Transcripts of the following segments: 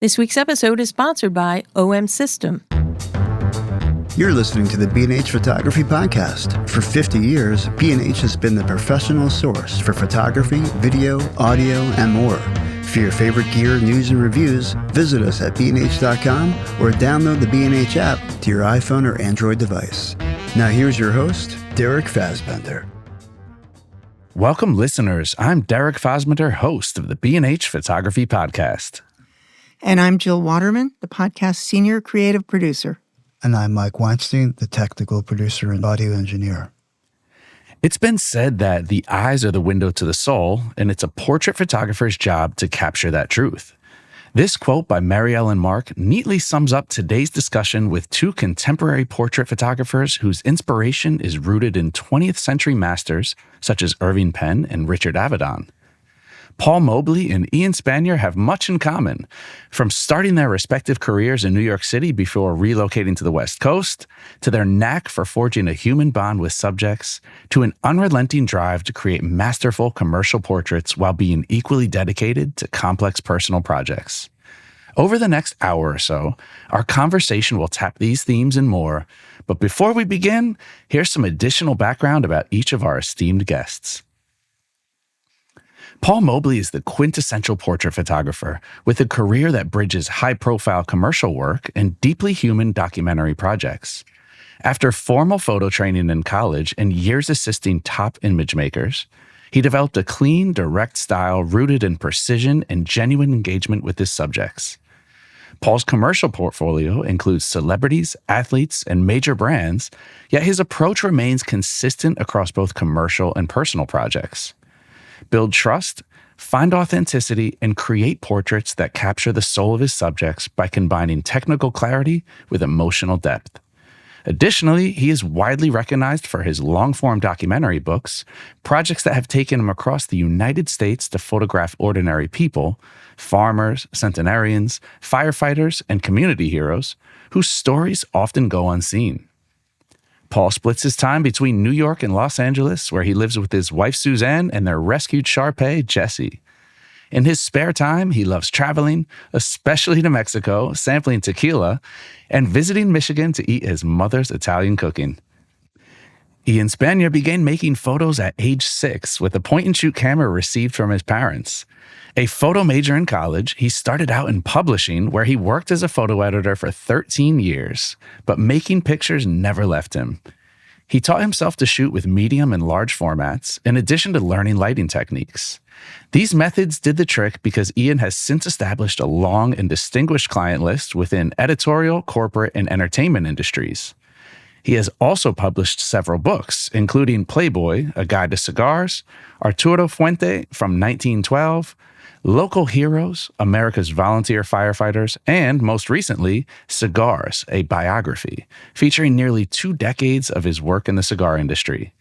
This week's episode is sponsored by OM System. You're listening to the B&H Photography Podcast. For 50 years, B&H has been the professional source for photography, video, audio, and more. For your favorite gear, news, and reviews, visit us at bnh.com or download the B&H app to your iPhone or Android device. Now here's your host, Derek Fassbender. Welcome, listeners. I'm Derek Fassbender, host of the B&H Photography Podcast. And I'm Jill Waterman, the podcast senior creative producer. And I'm Mike Weinstein, the technical producer and audio engineer. It's been said that the eyes are the window to the soul, and it's a portrait photographer's job to capture that truth. This quote by Mary Ellen Mark neatly sums up today's discussion with two contemporary portrait photographers whose inspiration is rooted in 20th century masters such as Irving Penn and Richard Avedon. Paul Mobley and Ian Spanier have much in common, from starting their respective careers in New York City before relocating to the West Coast, to their knack for forging a human bond with subjects, to an unrelenting drive to create masterful commercial portraits while being equally dedicated to complex personal projects. Over the next hour or so, our conversation will tap these themes and more, but before we begin, here's some additional background about each of our esteemed guests. Paul Mobley is the quintessential portrait photographer with a career that bridges high-profile commercial work and deeply human documentary projects. After formal photo training in college and years assisting top image makers, he developed a clean, direct style rooted in precision and genuine engagement with his subjects. Paul's commercial portfolio includes celebrities, athletes, and major brands, yet his approach remains consistent across both commercial and personal projects. Build trust, find authenticity, and create portraits that capture the soul of his subjects by combining technical clarity with emotional depth. Additionally, he is widely recognized for his long-form documentary books, projects that have taken him across the United States to photograph ordinary people, farmers, centenarians, firefighters, and community heroes, whose stories often go unseen. Paul splits his time between New York and Los Angeles, where he lives with his wife Suzanne and their rescued Shar-Pei, Jessie. In his spare time, he loves traveling, especially to Mexico, sampling tequila, and visiting Michigan to eat his mother's Italian cooking. Ian Spanier began making photos at age 6 with a point-and-shoot camera received from his parents. A photo major in college, he started out in publishing, where he worked as a photo editor for 13 years, but making pictures never left him. He taught himself to shoot with medium and large formats, in addition to learning lighting techniques. These methods did the trick because Ian has since established a long and distinguished client list within editorial, corporate, and entertainment industries. He has also published several books, including Playboy, A Guide to Cigars, Arturo Fuente from 1912, Local Heroes, America's Volunteer Firefighters, and most recently, Cigars, a biography, featuring nearly 2 decades of his work in the cigar industry.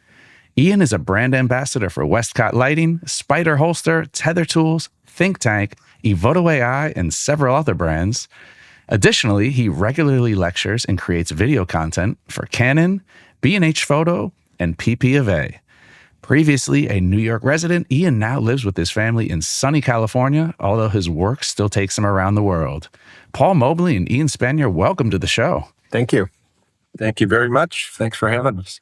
Ian is a brand ambassador for Westcott Lighting, Spider Holster, Tether Tools, Think Tank, Evoto AI, and several other brands. Additionally, he regularly lectures and creates video content for Canon, B&H Photo, and PP of A. Previously a New York resident, Ian now lives with his family in sunny California, although his work still takes him around the world. Paul Mobley and Ian Spanier, welcome to the show. Thank you. Thank you very much. Thanks for having us.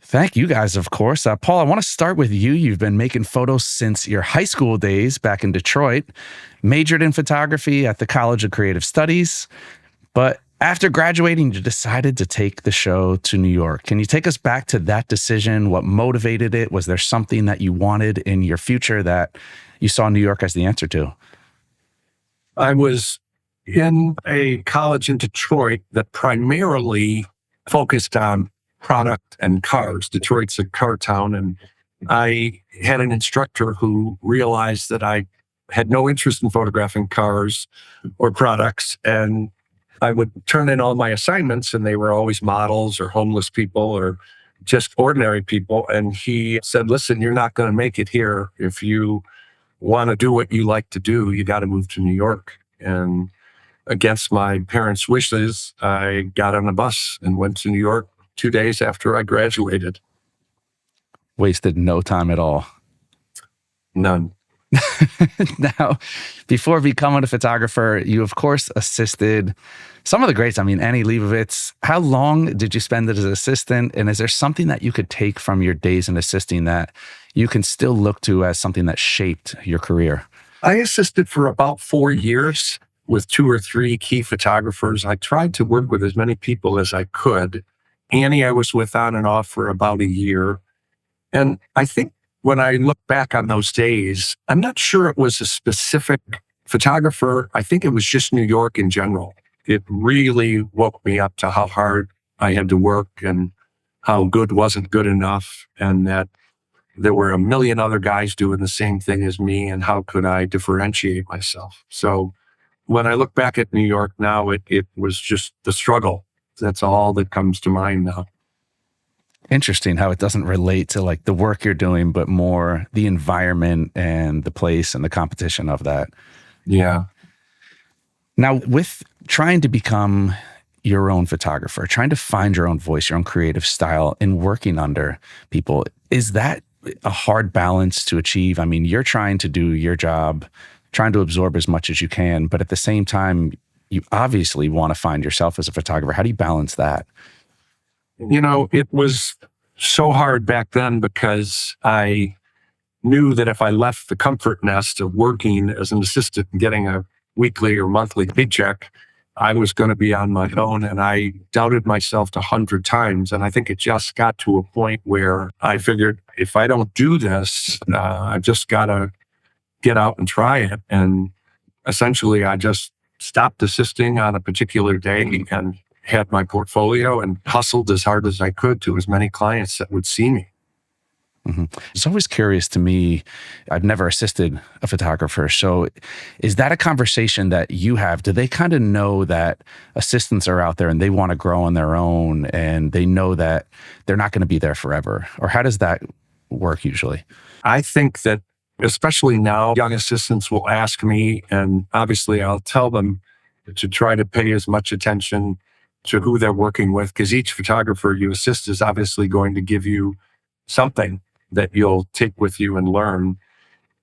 Thank you guys, of course. Paul, I want to start with you. You've been making photos since your high school days back in Detroit, majored in photography at the College of Creative Studies, but after graduating, you decided to take the show to New York. Can you take us back to that decision? What motivated it? Was there something that you wanted in your future that you saw New York as the answer to? I was in a college in Detroit that primarily focused on product and cars. Detroit's a car town, and I had an instructor who realized that I had no interest in photographing cars or products, and I would turn in all my assignments, and they were always models or homeless people or just ordinary people. And he said, listen, you're not going to make it here. If you want to do what you like to do, you got to move to New York. And against my parents' wishes, I got on a bus and went to New York 2 days after I graduated. Wasted no time at all. None. Now, before becoming a photographer, you of course assisted some of the greats. I mean, Annie Leibovitz. How long did you spend as an assistant? And is there something that you could take from your days in assisting that you can still look to as something that shaped your career? I assisted for about 4 years with 2 or 3 key photographers. I tried to work with as many people as I could. Annie, I was with on and off for about a year. And I think when I look back on those days, I'm not sure it was a specific photographer. I think it was just New York in general. It really woke me up to how hard I had to work and how good wasn't good enough, and that there were a million other guys doing the same thing as me, and how could I differentiate myself? So when I look back at New York now, it was just the struggle. That's all that comes to mind now. Interesting how it doesn't relate to like the work you're doing, but more the environment and the place and the competition of that. Yeah. Now, with trying to become your own photographer, trying to find your own voice, your own creative style, and working under people, is that a hard balance to achieve? I mean, you're trying to do your job, trying to absorb as much as you can, but at the same time, you obviously want to find yourself as a photographer. How do you balance that? You know, it was so hard back then because I knew that if I left the comfort nest of working as an assistant and getting a weekly or monthly paycheck, I was going to be on my own. And I doubted myself 100 times. And I think it just got to a point where I figured if I don't do this, I've just got to get out and try it. And essentially, I just stopped assisting on a particular day and had my portfolio and hustled as hard as I could to as many clients that would see me. Mm-hmm. It's always curious to me. I've never assisted a photographer. So is that a conversation that you have? Do they kind of know that assistants are out there and they want to grow on their own and they know that they're not going to be there forever? Or how does that work usually? I think that especially now, young assistants will ask me, and obviously I'll tell them to try to pay as much attention to who they're working with, because each photographer you assist is obviously going to give you something that you'll take with you and learn.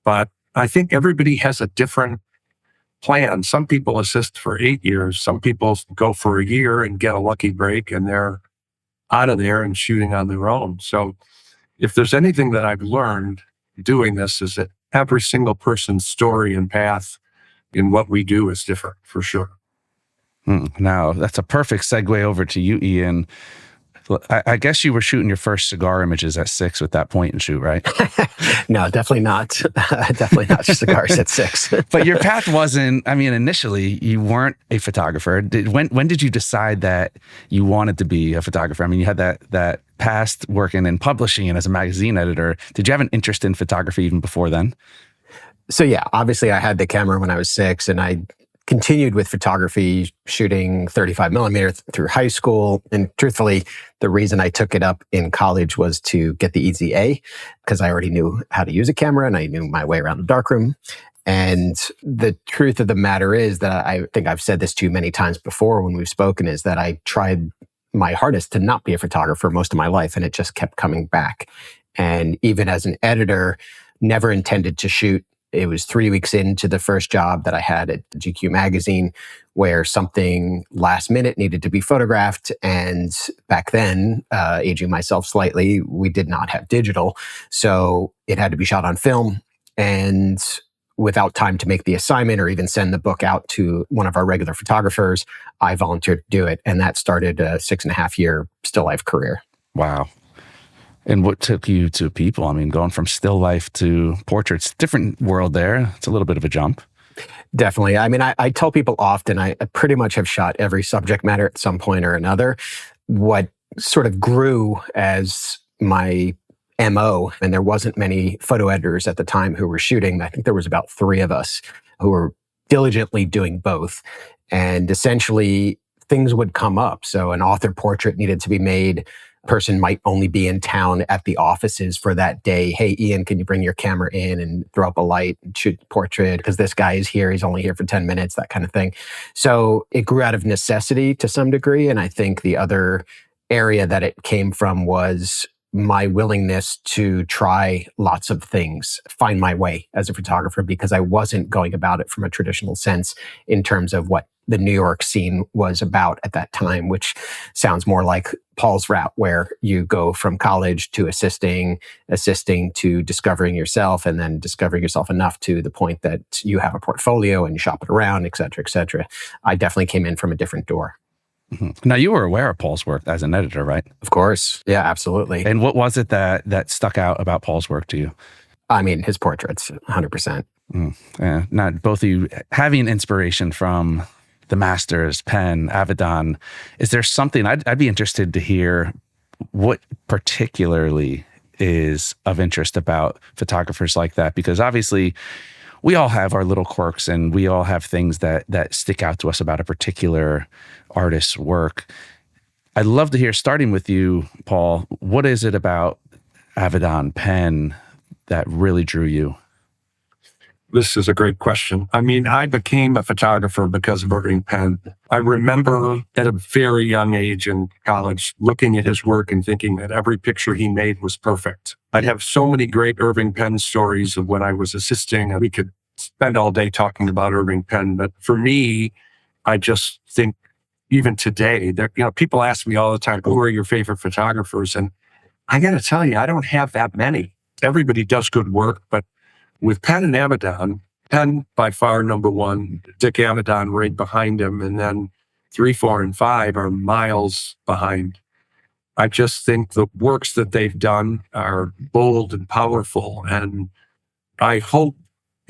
But I think everybody has a different plan. Some people assist for 8 years. Some people go for a year and get a lucky break and they're out of there and shooting on their own. So if there's anything that I've learned doing this is that every single person's story and path in what we do is different, for sure. Now, that's a perfect segue over to you, Ian. I guess you were shooting your first cigar images at 6 with that point and shoot, right? No, definitely not. Definitely not cigars at 6. But your path wasn't, I mean, initially you weren't a photographer. When did you decide that you wanted to be a photographer? I mean, you had that past working in publishing and as a magazine editor. Did you have an interest in photography even before then? So yeah, obviously I had the camera when I was 6 and I continued with photography, shooting 35 millimeter through high school. And truthfully, the reason I took it up in college was to get the easy A, because I already knew how to use a camera and I knew my way around the darkroom. And the truth of the matter is that I think I've said this to you many times before when we've spoken, is that I tried my hardest to not be a photographer most of my life, and it just kept coming back. And even as an editor, never intended to shoot. It was 3 weeks into the first job that I had at GQ magazine where something last minute needed to be photographed. And back then, aging myself slightly, we did not have digital. So it had to be shot on film. And without time to make the assignment or even send the book out to one of our regular photographers, I volunteered to do it. And that started a 6.5-year still life career. Wow. And what took you to people? I mean, going from still life to portraits, different world there. It's a little bit of a jump. Definitely. I mean, I tell people often, I pretty much have shot every subject matter at some point or another. What sort of grew as my MO, and there wasn't many photo editors at the time who were shooting. I think there was about 3 of us who were diligently doing both. And essentially, things would come up. So an author portrait needed to be made. Person might only be in town at the offices for that day. Hey, Ian, can you bring your camera in and throw up a light and shoot a portrait? Because this guy is here. He's only here for 10 minutes, that kind of thing. So it grew out of necessity to some degree. And I think the other area that it came from was my willingness to try lots of things, find my way as a photographer, because I wasn't going about it from a traditional sense in terms of what the New York scene was about at that time, which sounds more like Paul's route, where you go from college to assisting to discovering yourself, and then discovering yourself enough to the point that you have a portfolio and you shop it around, et cetera, et cetera. I definitely came in from a different door. Mm-hmm. Now, you were aware of Paul's work as an editor, right? Of course. Yeah, absolutely. And what was it that stuck out about Paul's work to you? I mean, his portraits, 100%. Yeah, not both of you having inspiration from the masters, Penn, Avedon. Is there something, I'd be interested to hear what particularly is of interest about photographers like that? Because obviously we all have our little quirks and we all have things that stick out to us about a particular artist's work. I'd love to hear, starting with you, Paul, what is it about Avedon, Penn, that really drew you? This is a great question. I mean, I became a photographer because of Irving Penn. I remember at a very young age in college looking at his work and thinking that every picture he made was perfect. I'd have so many great Irving Penn stories of when I was assisting, and we could spend all day talking about Irving Penn. But for me, I just think even today, people ask me all the time, who are your favorite photographers? And I got to tell you, I don't have that many. Everybody does good work, but with Penn and Avedon, Penn by far number one, Dick Avedon right behind him, and then 3, 4, and 5 are miles behind. I just think the works that they've done are bold and powerful, and I hope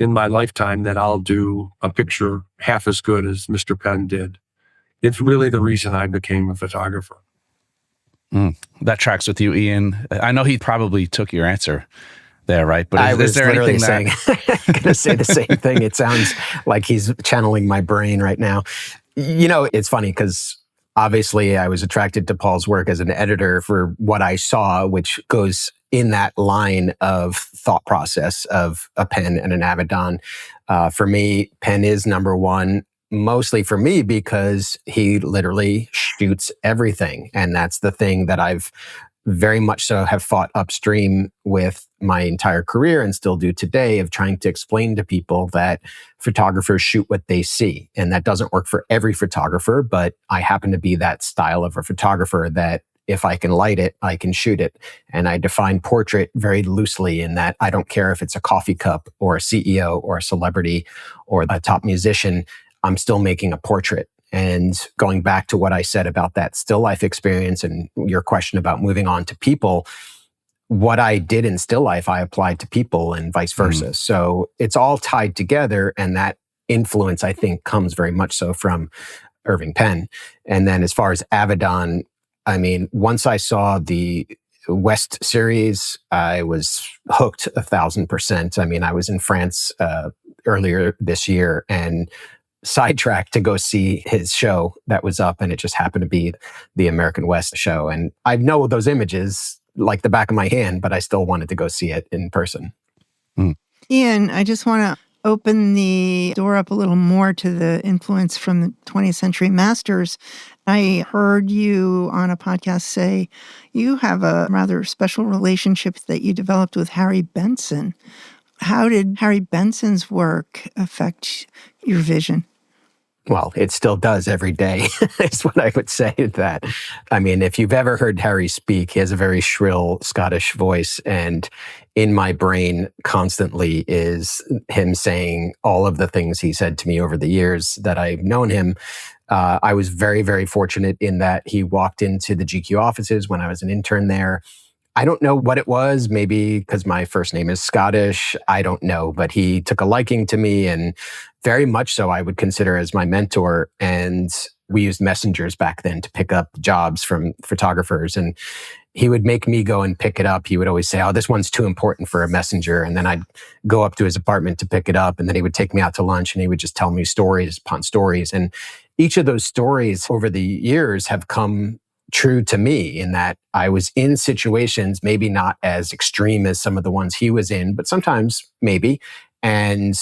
in my lifetime that I'll do a picture half as good as Mr. Penn did. It's really the reason I became a photographer. That tracks with you, Ian. I know he probably took your answer there, right? But is there anything I'm going to say the same thing. It sounds like he's channeling my brain right now. It's funny because obviously I was attracted to Paul's work as an editor for what I saw, which goes in that line of thought process of a Penn and an Avedon. For me, Penn is number one, mostly for me because he literally shoots everything. And that's the thing that I've very much so have fought upstream with my entire career and still do today, of trying to explain to people that photographers shoot what they see. And that doesn't work for every photographer, but I happen to be that style of a photographer that if I can light it, I can shoot it. And I define portrait very loosely in that I don't care if it's a coffee cup or a CEO or a celebrity or a top musician, I'm still making a portrait. And going back to what I said about that still life experience and your question about moving on to people, what I did in still life, I applied to people and vice versa. So it's all tied together. And that influence, I think, comes very much so from Irving Penn. And then as far as Avedon, I mean, once I saw the West series, I was hooked 1,000%. I mean, I was in France earlier this year and sidetracked to go see his show that was up, and it just happened to be the American West show. And I know those images like the back of my hand, but I still wanted to go see it in person. Ian, I just want to open the door up a little more to the influence from the 20th century masters. I heard you on a podcast say you have a rather special relationship that you developed with Harry Benson. How did Harry Benson's work affect your vision? Well, it still does every day, is what I would say to that. I mean, if you've ever heard Harry speak, he has a very shrill Scottish voice. And in my brain constantly is him saying all of the things he said to me over the years that I've known him. I was very, very fortunate in that he walked into the GQ offices when I was an intern there. I don't know what it was, maybe because my first name is Scottish. I don't know, but he took a liking to me, and very much so I would consider as my mentor. And we used messengers back then to pick up jobs from photographers. And he would make me go and pick it up. He would always say, oh, this one's too important for a messenger. And then I'd go up to his apartment to pick it up. And then he would take me out to lunch and he would just tell me stories upon stories. And each of those stories over the years have come true to me in that I was in situations, maybe not as extreme as some of the ones he was in, but sometimes maybe. And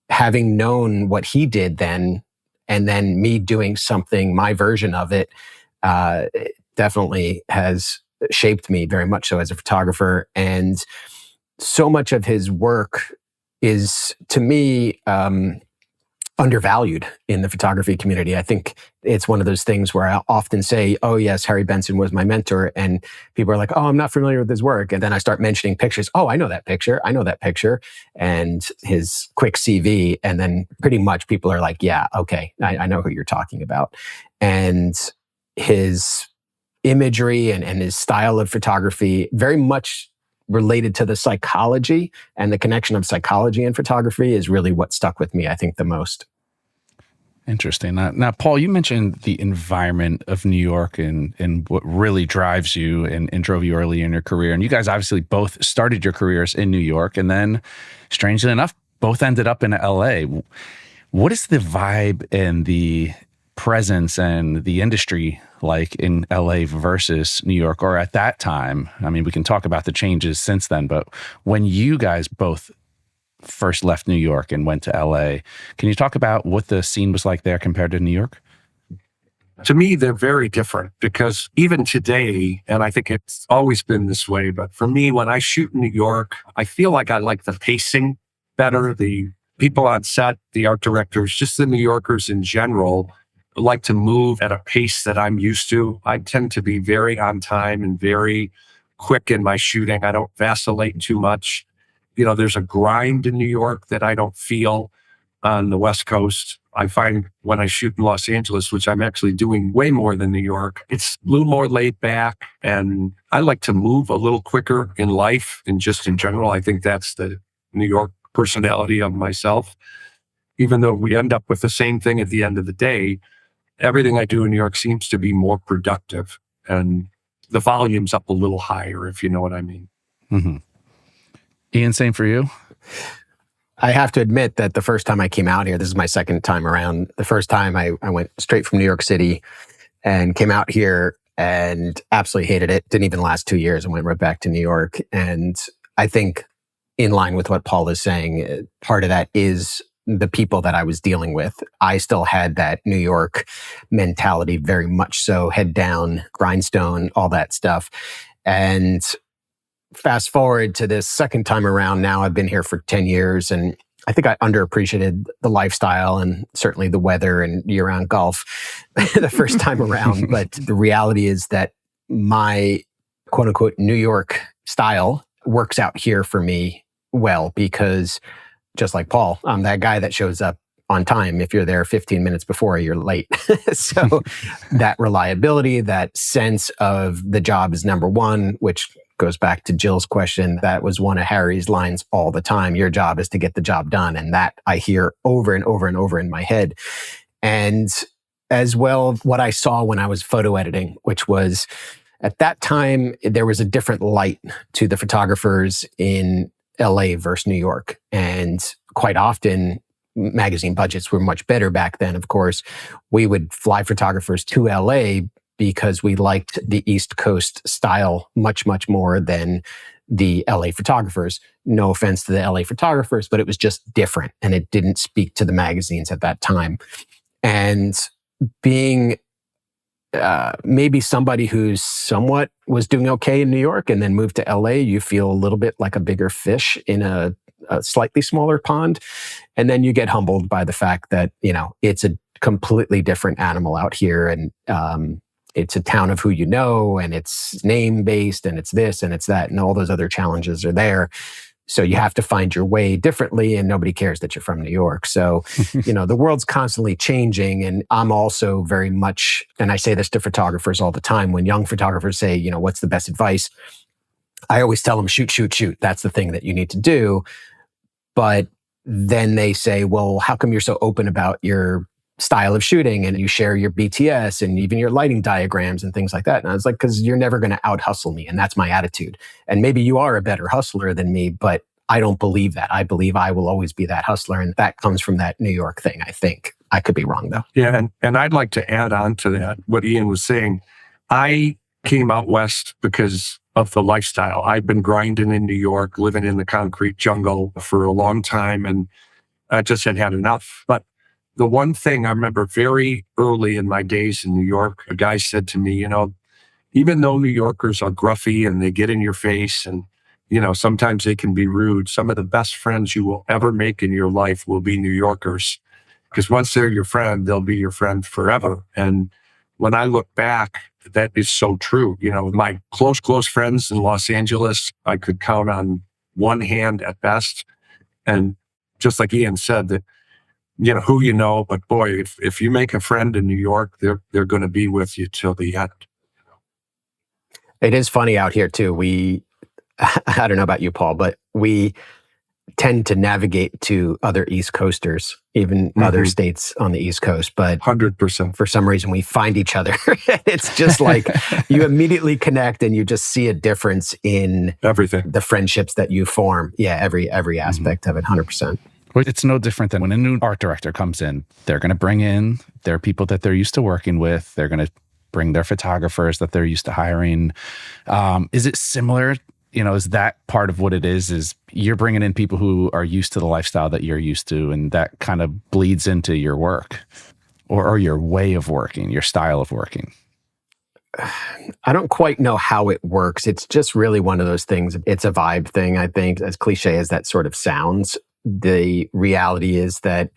having known what he did then, and then me doing something, my version of it, definitely has shaped me very much so as a photographer. And so much of his work is, to me, undervalued in the photography community. I think it's one of those things where I often say, oh yes, Harry Benson was my mentor. And people are like, oh, I'm not familiar with his work. And then I start mentioning pictures. Oh, I know that picture. I know that picture. And his quick CV. And then pretty much people are like, yeah, okay, I know who you're talking about. And his imagery and his style of photography very much related to the psychology, and the connection of psychology and photography is really what stuck with me, I think, the most. Interesting. Now, Paul, you mentioned the environment of New York and what really drives you and drove you early in your career. And you guys obviously both started your careers in New York, and then, strangely enough, both ended up in LA. What is the vibe and the presence and the industry like in LA versus New York, or at that time? I mean, we can talk about the changes since then, but when you guys both first left New York and went to LA, can you talk about what the scene was like there compared to New York? To me, they're very different, because even today, and I think it's always been this way, but for me, when I shoot in New York, I feel like I like the pacing better. The people on set, the art directors, just the New Yorkers in general, like to move at a pace that I'm used to. I tend to be very on time and very quick in my shooting. I don't vacillate too much. There's a grind in New York that I don't feel on the West Coast. I find when I shoot in Los Angeles, which I'm actually doing way more than New York, it's a little more laid back, and I like to move a little quicker in life and just in general. I think that's the New York personality of myself. Even though we end up with the same thing at the end of the day, everything I do in New York seems to be more productive, and the volume's up a little higher, if you know what I mean. Mm-hmm. Ian, same for you? I have to admit that the first time I came out here, this is my second time around. The first time I went straight from New York City and came out here and absolutely hated it. Didn't even last 2 years and went right back to New York. And I think, in line with what Paul is saying, part of that is the people that I was dealing with. I still had that New York mentality, very much so, head down, grindstone, all that stuff. And fast forward to this second time around, now I've been here for 10 years, and I think I underappreciated the lifestyle and certainly the weather and year-round golf the first time around. But the reality is that my quote-unquote New York style works out here for me well, because just like Paul, I'm that guy that shows up on time. If you're there 15 minutes before, you're late. So that reliability, that sense of the job is number one, which goes back to Jill's question. That was one of Harry's lines all the time. Your job is to get the job done. And that I hear over and over and over in my head. And as well, what I saw when I was photo editing, which was at that time, there was a different light to the photographers in LA versus New York. And quite often, magazine budgets were much better back then, of course. We would fly photographers to LA because we liked the East Coast style much, much more than the LA photographers. No offense to the LA photographers, but it was just different, and it didn't speak to the magazines at that time. And being maybe somebody who's somewhat was doing okay in New York and then moved to LA, you feel a little bit like a bigger fish in a slightly smaller pond. And then you get humbled by the fact that, it's a completely different animal out here. And it's a town of who you know, and it's name-based, and it's this, and it's that, and all those other challenges are there. So you have to find your way differently, and nobody cares that you're from New York. So, the world's constantly changing. And I'm also very much, and I say this to photographers all the time, when young photographers say, what's the best advice? I always tell them, shoot, shoot, shoot. That's the thing that you need to do. But then they say, well, how come you're so open about your style of shooting, and you share your BTS and even your lighting diagrams and things like that? And I was like, because you're never going to out hustle me. And that's my attitude. And maybe you are a better hustler than me, but I don't believe that. I believe I will always be that hustler. And that comes from that New York thing, I think. I could be wrong, though. Yeah. And I'd like to add on to that, what Ian was saying. I came out west because of the lifestyle. I've been grinding in New York, living in the concrete jungle for a long time, and I just had enough. But the one thing I remember very early in my days in New York, a guy said to me, even though New Yorkers are gruffy and they get in your face and, sometimes they can be rude, some of the best friends you will ever make in your life will be New Yorkers. Because once they're your friend, they'll be your friend forever. And when I look back, that is so true. My close friends in Los Angeles, I could count on one hand at best. And just like Ian said, that, who you know, but boy, if you make a friend in New York, they're going to be with you till the end. It is funny out here too. I don't know about you, Paul, but we tend to navigate to other East Coasters, even other states on the East Coast. But 100%. For some reason, we find each other. It's just like you immediately connect and you just see a difference in everything, the friendships that you form. Yeah, every aspect of it, 100%. It's no different than when a new art director comes in. They're going to bring in their people that they're used to working with. They're going to bring their photographers that they're used to hiring. Is it similar? Is that part of what it is you're bringing in people who are used to the lifestyle that you're used to, and that kind of bleeds into your work or your way of working, your style of working? I don't quite know how it works. It's just really one of those things. It's a vibe thing, I think, as cliche as that sort of sounds. The reality is that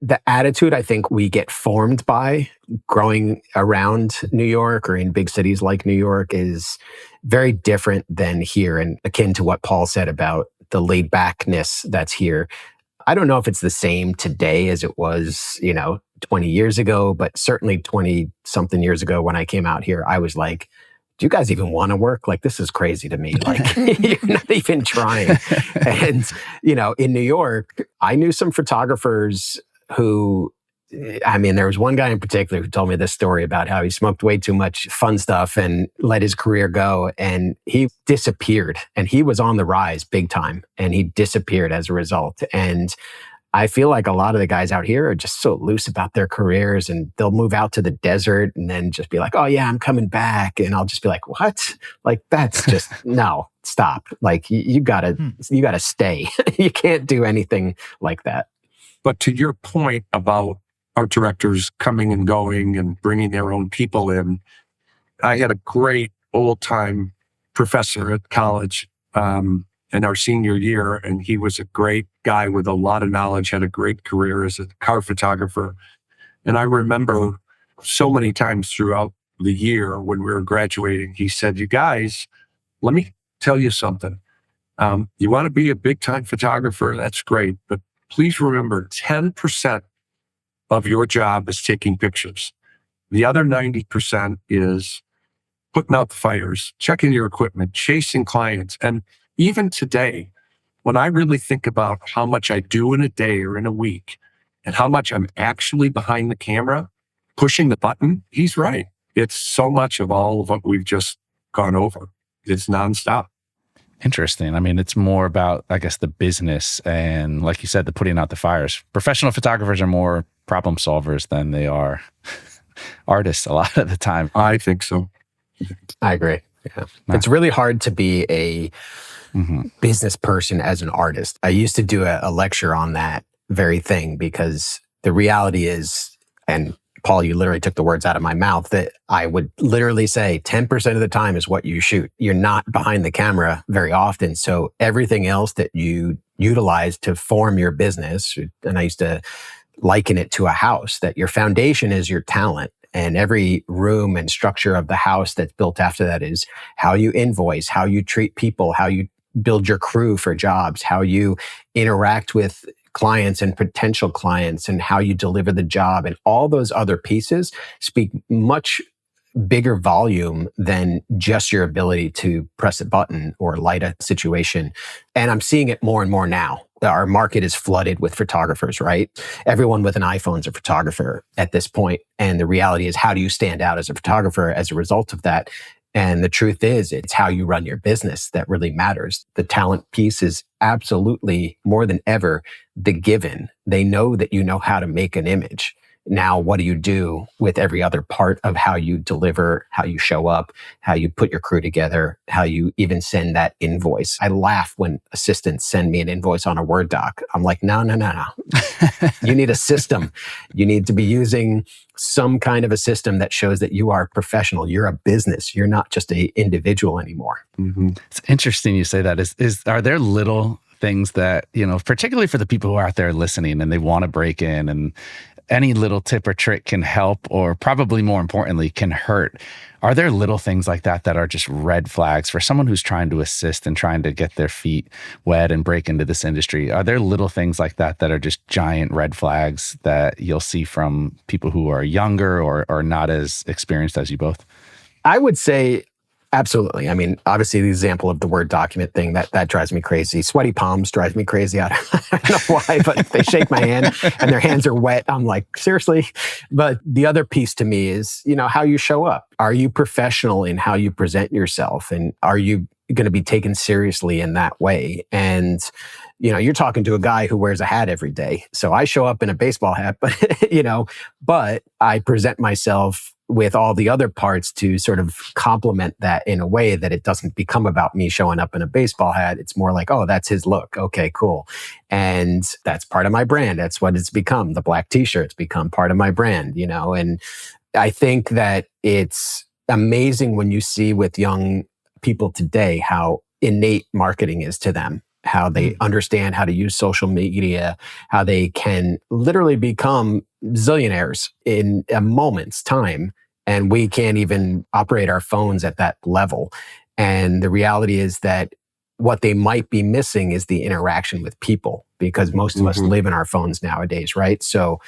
the attitude I think we get formed by growing around New York or in big cities like New York is very different than here, and akin to what Paul said about the laid backness that's here. I don't know if it's the same today as it was, 20 years ago, but certainly 20 something years ago when I came out here, I was like, do you guys even want to work? Like, this is crazy to me. Like, you're not even trying. And, in New York, I knew some photographers who, there was one guy in particular who told me this story about how he smoked way too much fun stuff and let his career go. And he disappeared, and he was on the rise big time, and he disappeared as a result. And I feel like a lot of the guys out here are just so loose about their careers, and they'll move out to the desert and then just be like, oh yeah, I'm coming back. And I'll just be like, what? Like, that's just, no, stop. Like you gotta stay. You can't do anything like that. But to your point about art directors coming and going and bringing their own people in, I had a great old-time professor at college in our senior year, and he was a great guy with a lot of knowledge, had a great career as a car photographer. And I remember so many times throughout the year when we were graduating, he said, you guys, let me tell you something. You want to be a big-time photographer, that's great, but please remember 10% of your job is taking pictures. The other 90% is putting out the fires, checking your equipment, chasing clients. And even today, when I really think about how much I do in a day or in a week and how much I'm actually behind the camera, pushing the button, he's right. It's so much of all of what we've just gone over. It's nonstop. Interesting. It's more about, I guess, the business and, like you said, the putting out the fires. Professional photographers are more problem solvers than they are artists a lot of the time. I think so. I agree. Yeah. It's really hard to be a business person as an artist. I used to do a lecture on that very thing, because the reality is, and Paul, you literally took the words out of my mouth, that I would literally say 10% of the time is what you shoot. You're not behind the camera very often. So everything else that you utilize to form your business, and I used to liken it to a house, that your foundation is your talent. And every room and structure of the house that's built after that is how you invoice, how you treat people, how you build your crew for jobs, how you interact with clients and potential clients, and how you deliver the job. And all those other pieces speak much bigger volume than just your ability to press a button or light a situation. And I'm seeing it more and more now. Our market is flooded with photographers, right? Everyone with an iPhone is a photographer at this point. And the reality is, how do you stand out as a photographer as a result of that? And the truth is, it's how you run your business that really matters. The talent piece is absolutely, more than ever, the given. They know that you know how to make an image. Now, what do you do with every other part of how you deliver, how you show up, how you put your crew together, how you even send that invoice? I laugh when assistants send me an invoice on a Word doc. I'm like, no. You need a system. You need to be using some kind of a system that shows that you are professional. You're a business. You're not just an individual anymore. Mm-hmm. It's interesting you say that. Are there little things that, particularly for the people who are out there listening and they want to break in, and any little tip or trick can help, or probably more importantly, can hurt? Are there little things like that are just red flags for someone who's trying to assist and trying to get their feet wet and break into this industry? Are there little things like that are just giant red flags that you'll see from people who are younger or not as experienced as you both? I would say absolutely. I mean, obviously the example of the Word document thing, that drives me crazy. Sweaty palms drives me crazy. I don't know why, but if they shake my hand and their hands are wet, I'm like, seriously? But the other piece to me is, how you show up. Are you professional in how you present yourself? And are you going to be taken seriously in that way? And, you're talking to a guy who wears a hat every day. So I show up in a baseball hat, but I present myself with all the other parts to sort of complement that in a way that it doesn't become about me showing up in a baseball hat. It's more like, oh, that's his look. Okay, cool. And that's part of my brand. That's what it's become. The black t-shirt's become part of my brand, and I think that it's amazing when you see with young people today how innate marketing is to them, how they understand how to use social media, how they can literally become zillionaires in a moment's time. And we can't even operate our phones at that level. And the reality is that what they might be missing is the interaction with people, because most of us live in our phones nowadays, right? So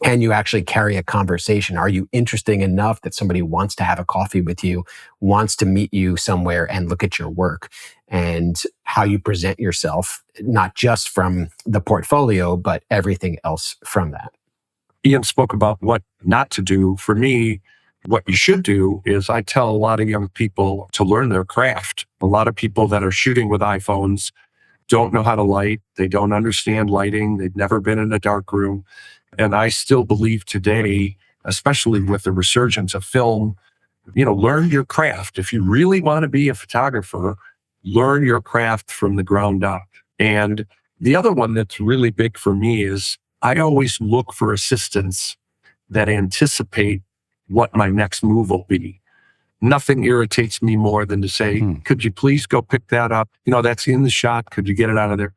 can you actually carry a conversation? Are you interesting enough that somebody wants to have a coffee with you, wants to meet you somewhere and look at your work and how you present yourself, not just from the portfolio, but everything else from that? Ian spoke about what not to do. For me, what you should do is I tell a lot of young people to learn their craft. A lot of people that are shooting with iPhones don't know how to light. They don't understand lighting. They've never been in a dark room. And I still believe today, especially with the resurgence of film, learn your craft. If you really want to be a photographer, learn your craft from the ground up. And the other one that's really big for me is I always look for assistants that anticipate what my next move will be. Nothing irritates me more than to say, could you please go pick that up? That's in the shot. Could you get it out of there?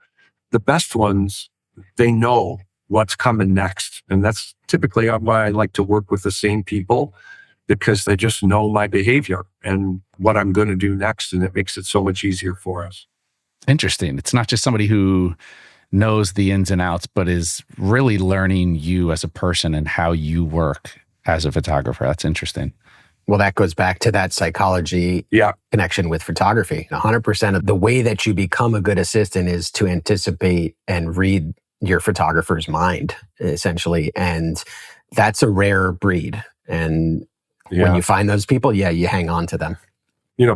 The best ones, they know what's coming next. And that's typically why I like to work with the same people, because they just know my behavior and what I'm going to do next. And it makes it so much easier for us. Interesting. It's not just somebody who knows the ins and outs, but is really learning you as a person and how you work as a photographer. That's interesting. Well, that goes back to that psychology connection with photography. 100% of the way that you become a good assistant is to anticipate and read your photographer's mind, essentially. And that's a rare breed. And when you find those people, you hang on to them.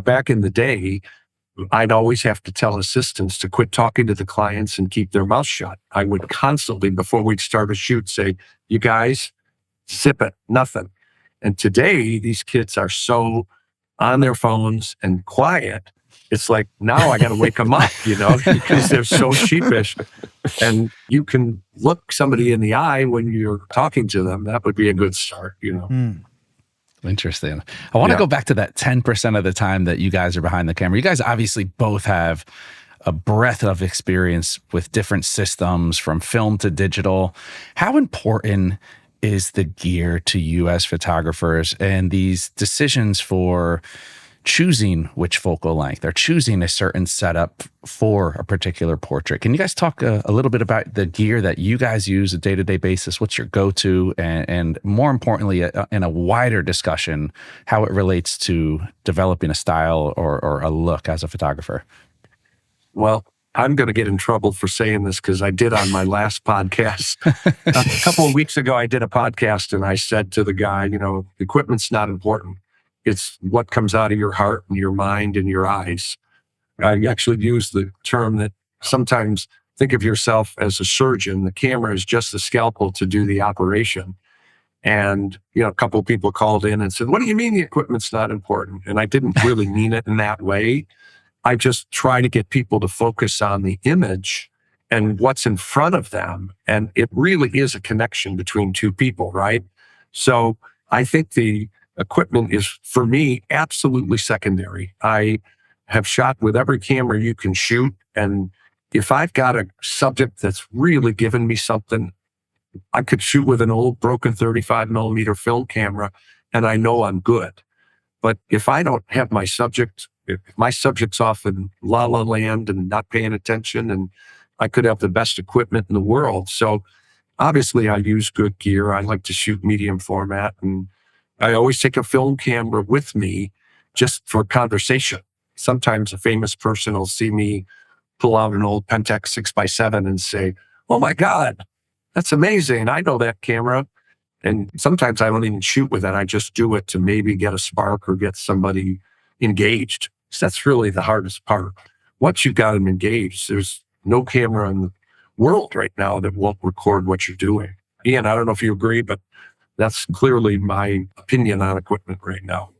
Back in the day, I'd always have to tell assistants to quit talking to the clients and keep their mouth shut. I would constantly, before we'd start a shoot, say, you guys, zip it, nothing. And today, these kids are so on their phones and quiet. It's like, now I got to wake them up, because they're so sheepish. And you can look somebody in the eye when you're talking to them. That would be a good start, Interesting. I want to go back to that 10% of the time that you guys are behind the camera. You guys obviously both have a breadth of experience with different systems from film to digital. How important is the gear to you as photographers and these decisions for choosing which focal length or choosing a certain setup for a particular portrait? Can you guys talk a little bit about the gear that you guys use on a day-to-day basis? What's your go-to? And more importantly, in a wider discussion, how it relates to developing a style or a look as a photographer? Well, I'm going to get in trouble for saying this because I did on my last podcast. A couple of weeks ago, I did a podcast and I said to the guy, equipment's not important. It's what comes out of your heart and your mind and your eyes. I actually use the term that sometimes think of yourself as a surgeon. The camera is just the scalpel to do the operation. And, a couple of people called in and said, what do you mean the equipment's not important? And I didn't really mean it in that way. I just try to get people to focus on the image and what's in front of them. And it really is a connection between two people, right? So I think the equipment is, for me, absolutely secondary. I have shot with every camera you can shoot. And if I've got a subject that's really given me something, I could shoot with an old broken 35 millimeter film camera and I know I'm good. But if I don't have my subject, if my subject's off in la la land and not paying attention, and I could have the best equipment in the world. So obviously I use good gear. I like to shoot medium format, and I always take a film camera with me just for conversation. Sometimes a famous person will see me pull out an old Pentax 6x7 and say, oh my God, that's amazing. I know that camera. And sometimes I don't even shoot with it. I just do it to maybe get a spark or get somebody engaged. So that's really the hardest part. Once you've got them engaged, there's no camera in the world right now that won't record what you're doing. Ian, I don't know if you agree, but that's clearly my opinion on equipment right now.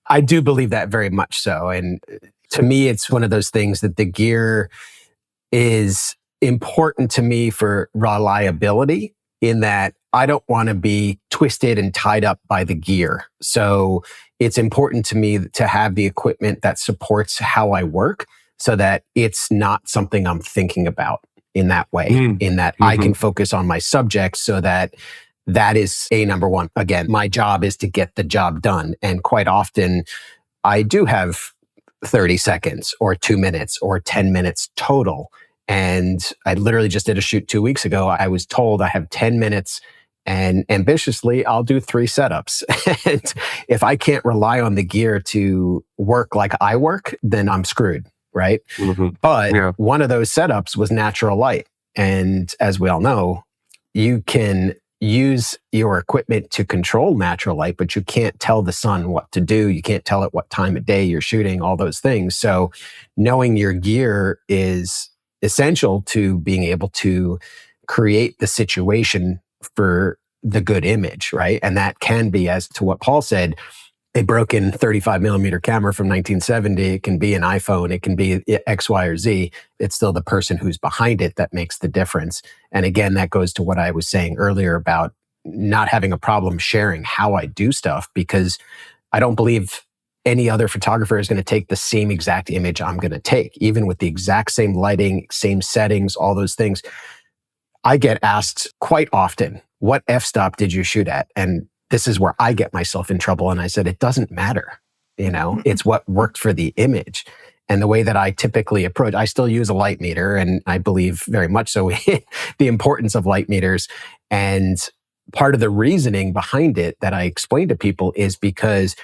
I do believe that very much so. And to me, it's one of those things that the gear is important to me for reliability, in that I don't want to be twisted and tied up by the gear. So it's important to me to have the equipment that supports how I work, so that it's not something I'm thinking about in that way, in that I can focus on my subject, so that is number one. Again, my job is to get the job done. And quite often I do have 30 seconds or 2 minutes or 10 minutes total. And I literally just did a shoot 2 weeks ago. I was told I have 10 minutes, and ambitiously, I'll do 3 setups. And if I can't rely on the gear to work like I work, then I'm screwed, right? But one of those setups was natural light. And as we all know, you can use your equipment to control natural light, but you can't tell the sun what to do. You can't tell it what time of day you're shooting, all those things. So knowing your gear is essential to being able to create the situation for the good image, right? And that can be, as to what Paul said, a broken 35 millimeter camera from 1970. It can be an iPhone. It can be X, Y, or Z. It's still the person who's behind it that makes the difference. And again, that goes to what I was saying earlier about not having a problem sharing how I do stuff, because I don't believe any other photographer is going to take the same exact image I'm going to take, even with the exact same lighting, same settings, all those things. I get asked quite often, what f-stop did you shoot at? And this is where I get myself in trouble. And I said, it doesn't matter. It's what worked for the image. And the way that I typically approach, I still use a light meter, and I believe very much so the importance of light meters. And part of the reasoning behind it that I explain to people is because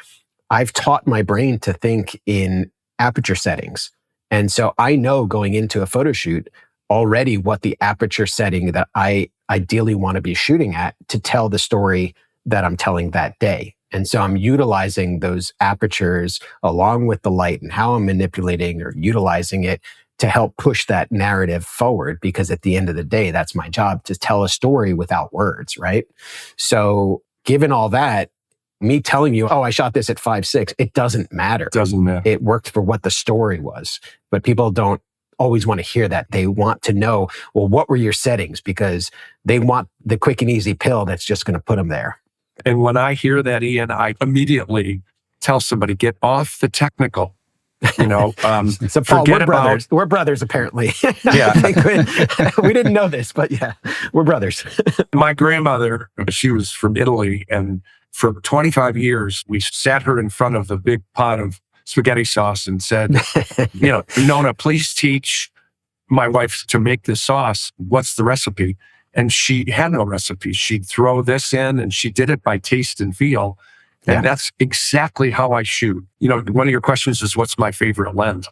I've taught my brain to think in aperture settings. And so I know going into a photo shoot already what the aperture setting that I ideally want to be shooting at to tell the story that I'm telling that day. And so I'm utilizing those apertures along with the light and how I'm manipulating or utilizing it to help push that narrative forward, because at the end of the day, that's my job, to tell a story without words, right? So given all that, me telling you, oh, I shot this at 5.6, it doesn't matter. Doesn't matter. It worked for what the story was. But people don't always want to hear that. They want to know, well, what were your settings? Because they want the quick and easy pill that's just going to put them there. And when I hear that, Ian, I immediately tell somebody, get off the technical. So Paul, we're brothers, apparently. Yeah. We didn't know this, but yeah, we're brothers. My grandmother, she was from Italy, and for 25 years, we sat her in front of the big pot of spaghetti sauce and said, Nona, please teach my wife to make this sauce. What's the recipe? And she had no recipe. She'd throw this in, and she did it by taste and feel. And that's exactly how I shoot. One of your questions is, what's my favorite lens?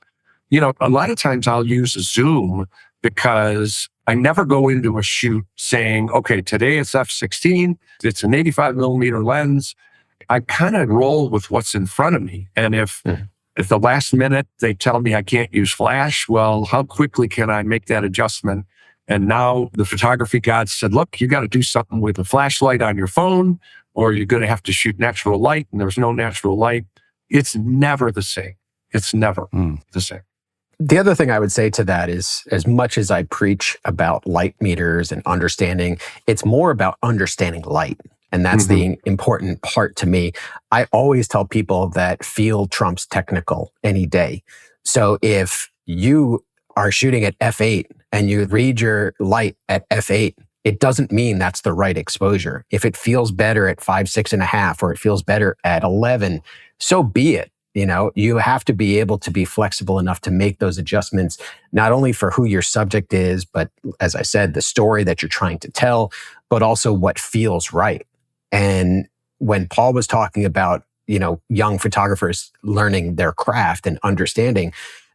A lot of times I'll use a zoom because I never go into a shoot saying, okay, today it's f/16, it's an 85 millimeter lens. I kind of roll with what's in front of me. And if the last minute they tell me I can't use flash, well, how quickly can I make that adjustment? And now the photography gods said, look, you got to do something with a flashlight on your phone, or you're going to have to shoot natural light and there's no natural light. It's never the same. It's never the same. The other thing I would say to that is, as much as I preach about light meters and understanding, it's more about understanding light. And that's the important part to me. I always tell people that feel trumps technical any day. So if you are shooting at f8 and you read your light at f8, it doesn't mean that's the right exposure. If it feels better at 5, 6.5, or it feels better at 11, so be it. You know, you have to be able to be flexible enough to make those adjustments, not only for who your subject is, but as I said, the story that you're trying to tell, but also what feels right. And when Paul was talking about, young photographers learning their craft and understanding,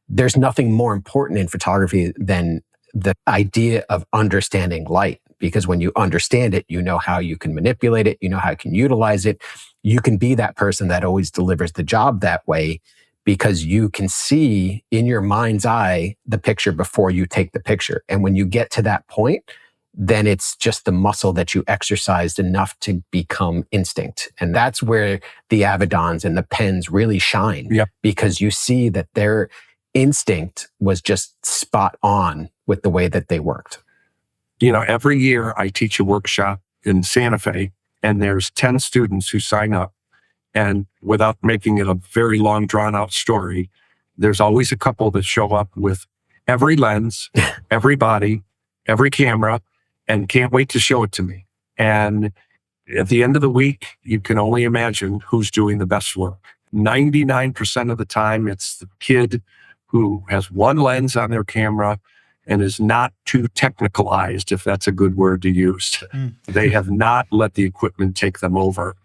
there's nothing more important in photography than the idea of understanding light. Because when you understand it, you know how you can manipulate it, you know how you can utilize it. You can be that person that always delivers the job that way, because you can see in your mind's eye the picture before you take the picture. And when you get to that point, then it's just the muscle that you exercised enough to become instinct. And that's where the Avedons and the Penns really shine, because you see that their instinct was just spot on with the way that they worked. Every year I teach a workshop in Santa Fe, and there's 10 students who sign up. And without making it a very long, drawn-out story, there's always a couple that show up with every lens, every body, every camera, and can't wait to show it to me. And at the end of the week, you can only imagine who's doing the best work. 99% of the time, it's the kid who has one lens on their camera and is not too technicalized, if that's a good word to use. They have not let the equipment take them over.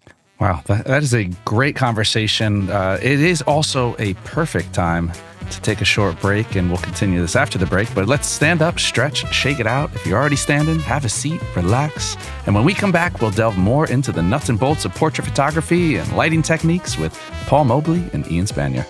Wow, that is a great conversation. It is also a perfect time to take a short break, and we'll continue this after the break. But let's stand up, stretch, shake it out. If you're already standing, have a seat, relax. And when we come back, we'll delve more into the nuts and bolts of portrait photography and lighting techniques with Paul Mobley and Ian Spanier.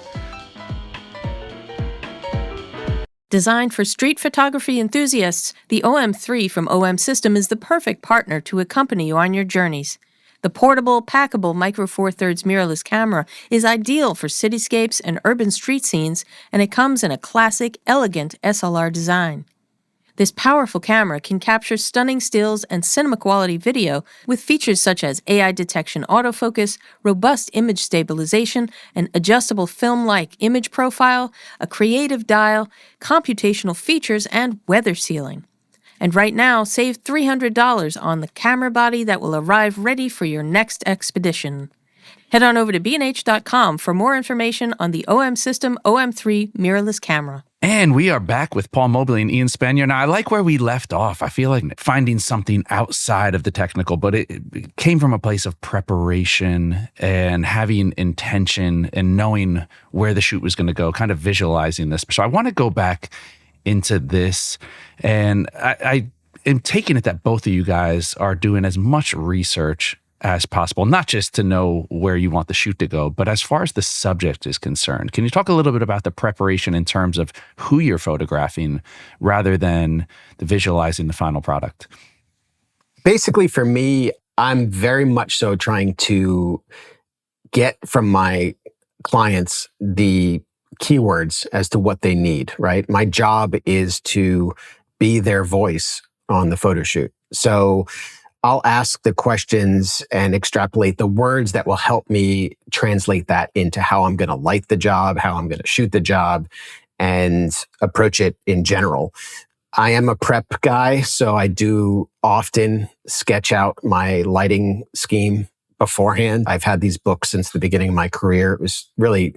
Designed for street photography enthusiasts, the OM3 from OM System is the perfect partner to accompany you on your journeys. The portable, packable Micro Four Thirds mirrorless camera is ideal for cityscapes and urban street scenes, and it comes in a classic, elegant SLR design. This powerful camera can capture stunning stills and cinema-quality video with features such as AI detection autofocus, robust image stabilization, an adjustable film-like image profile, a creative dial, computational features, and weather sealing. And right now, save $300 on the camera body that will arrive ready for your next expedition. Head on over to bnh.com for more information on the OM System OM3 mirrorless camera. And we are back with Paul Mobley and Ian Spanier. Now, I like where we left off. I feel like finding something outside of the technical, but it came from a place of preparation and having intention and knowing where the shoot was going to go, kind of visualizing this. So I want to go back into this, and I am taking it that both of you guys are doing as much research as possible, not just to know where you want the shoot to go, but as far as the subject is concerned. Can you talk a little bit about the preparation in terms of who you're photographing rather than the visualizing the final product? Basically, for me, I'm very much so trying to get from my clients the keywords as to what they need, right? My job is to be their voice on the photo shoot. So I'll ask the questions and extrapolate the words that will help me translate that into how I'm going to light the job, how I'm going to shoot the job, and approach it in general. I am a prep guy, so I do often sketch out my lighting scheme beforehand. I've had these books since the beginning of my career. It was really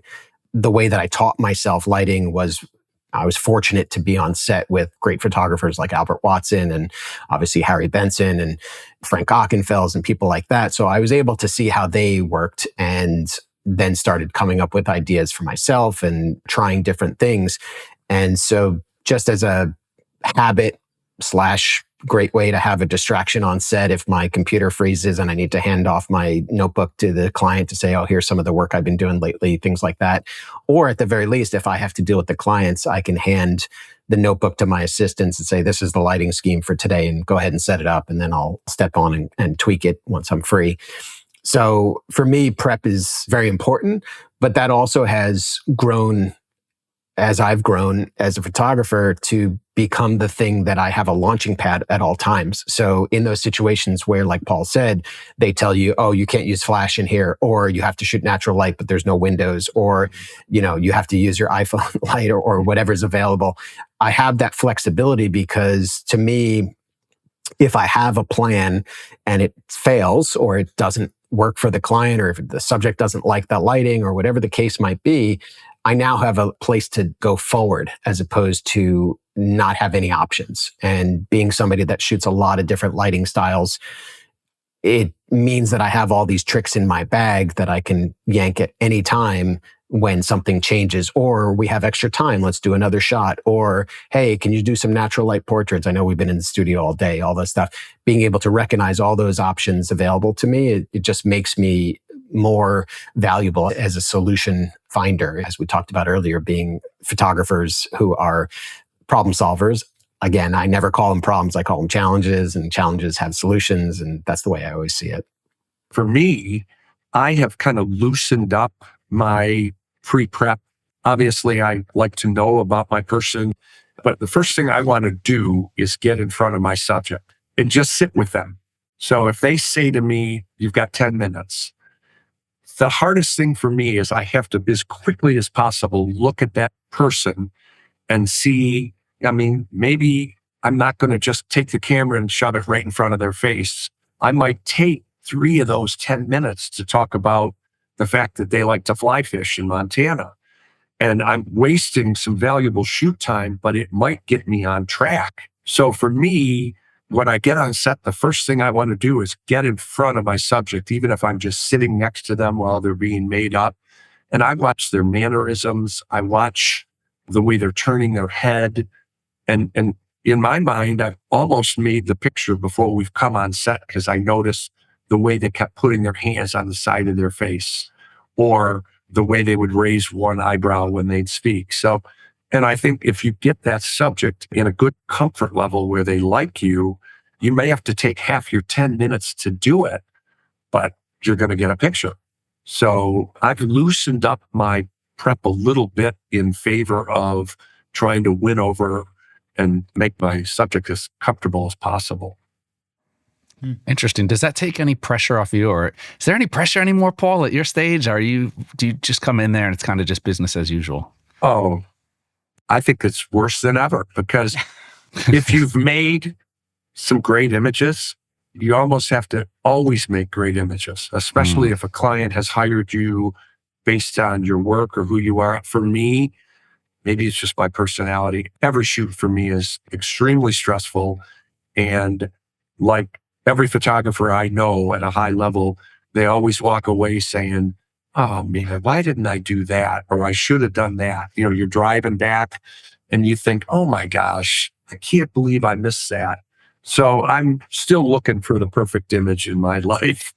the way that I taught myself lighting was I was fortunate to be on set with great photographers like Albert Watson and obviously Harry Benson and Frank Ockenfels and people like that. So I was able to see how they worked and then started coming up with ideas for myself and trying different things. And so just as a habit / great way to have a distraction on set if my computer freezes and I need to hand off my notebook to the client to say, oh, here's some of the work I've been doing lately, things like that. Or at the very least, if I have to deal with the clients, I can hand the notebook to my assistants and say, this is the lighting scheme for today and go ahead and set it up. And then I'll step on and tweak it once I'm free. So for me, prep is very important, but that also has grown as I've grown as a photographer to become the thing that I have a launching pad at all times. So in those situations where, like Paul said, they tell you, oh, you can't use flash in here, or you have to shoot natural light, but there's no windows, or, you have to use your iPhone light or whatever's available. I have that flexibility because to me, if I have a plan and it fails or it doesn't work for the client, or if the subject doesn't like the lighting or whatever the case might be, I now have a place to go forward as opposed to not have any options. And being somebody that shoots a lot of different lighting styles, it means that I have all these tricks in my bag that I can yank at any time when something changes, or we have extra time, let's do another shot, or hey, can you do some natural light portraits? I know we've been in the studio all day, all that stuff. Being able to recognize all those options available to me, it just makes me more valuable as a solution finder, as we talked about earlier, being photographers who are problem solvers. Again, I never call them problems, I call them challenges, and challenges have solutions, and that's the way I always see it. For me, I have kind of loosened up my pre-prep. Obviously, I like to know about my person, but the first thing I want to do is get in front of my subject and just sit with them. So if they say to me, you've got 10 minutes, the hardest thing for me is I have to, as quickly as possible, look at that person and see, maybe I'm not going to just take the camera and shove it right in front of their face. I might take 3 of those 10 minutes to talk about the fact that they like to fly fish in Montana. And I'm wasting some valuable shoot time, but it might get me on track. So for me, when I get on set, the first thing I want to do is get in front of my subject, even if I'm just sitting next to them while they're being made up. And I watch their mannerisms. I watch the way they're turning their head. And in my mind, I've almost made the picture before we've come on set, because I noticed the way they kept putting their hands on the side of their face, or the way they would raise one eyebrow when they'd speak. So, and I think if you get that subject in a good comfort level where they like you, you may have to take half your 10 minutes to do it, but you're going to get a picture. So I've loosened up my prep a little bit in favor of trying to win over and make my subject as comfortable as possible. Interesting. Does that take any pressure off you, or is there any pressure anymore, Paul, at your stage? Do you just come in there and it's kind of just business as usual? Oh, I think it's worse than ever, because if you've made some great images, you almost have to always make great images, especially if a client has hired you based on your work or who you are. For me, maybe it's just my personality. Every shoot for me is extremely stressful. And like every photographer I know at a high level, they always walk away saying, oh man, why didn't I do that? Or I should have done that. You're driving back and you think, oh my gosh, I can't believe I missed that. So I'm still looking for the perfect image in my life.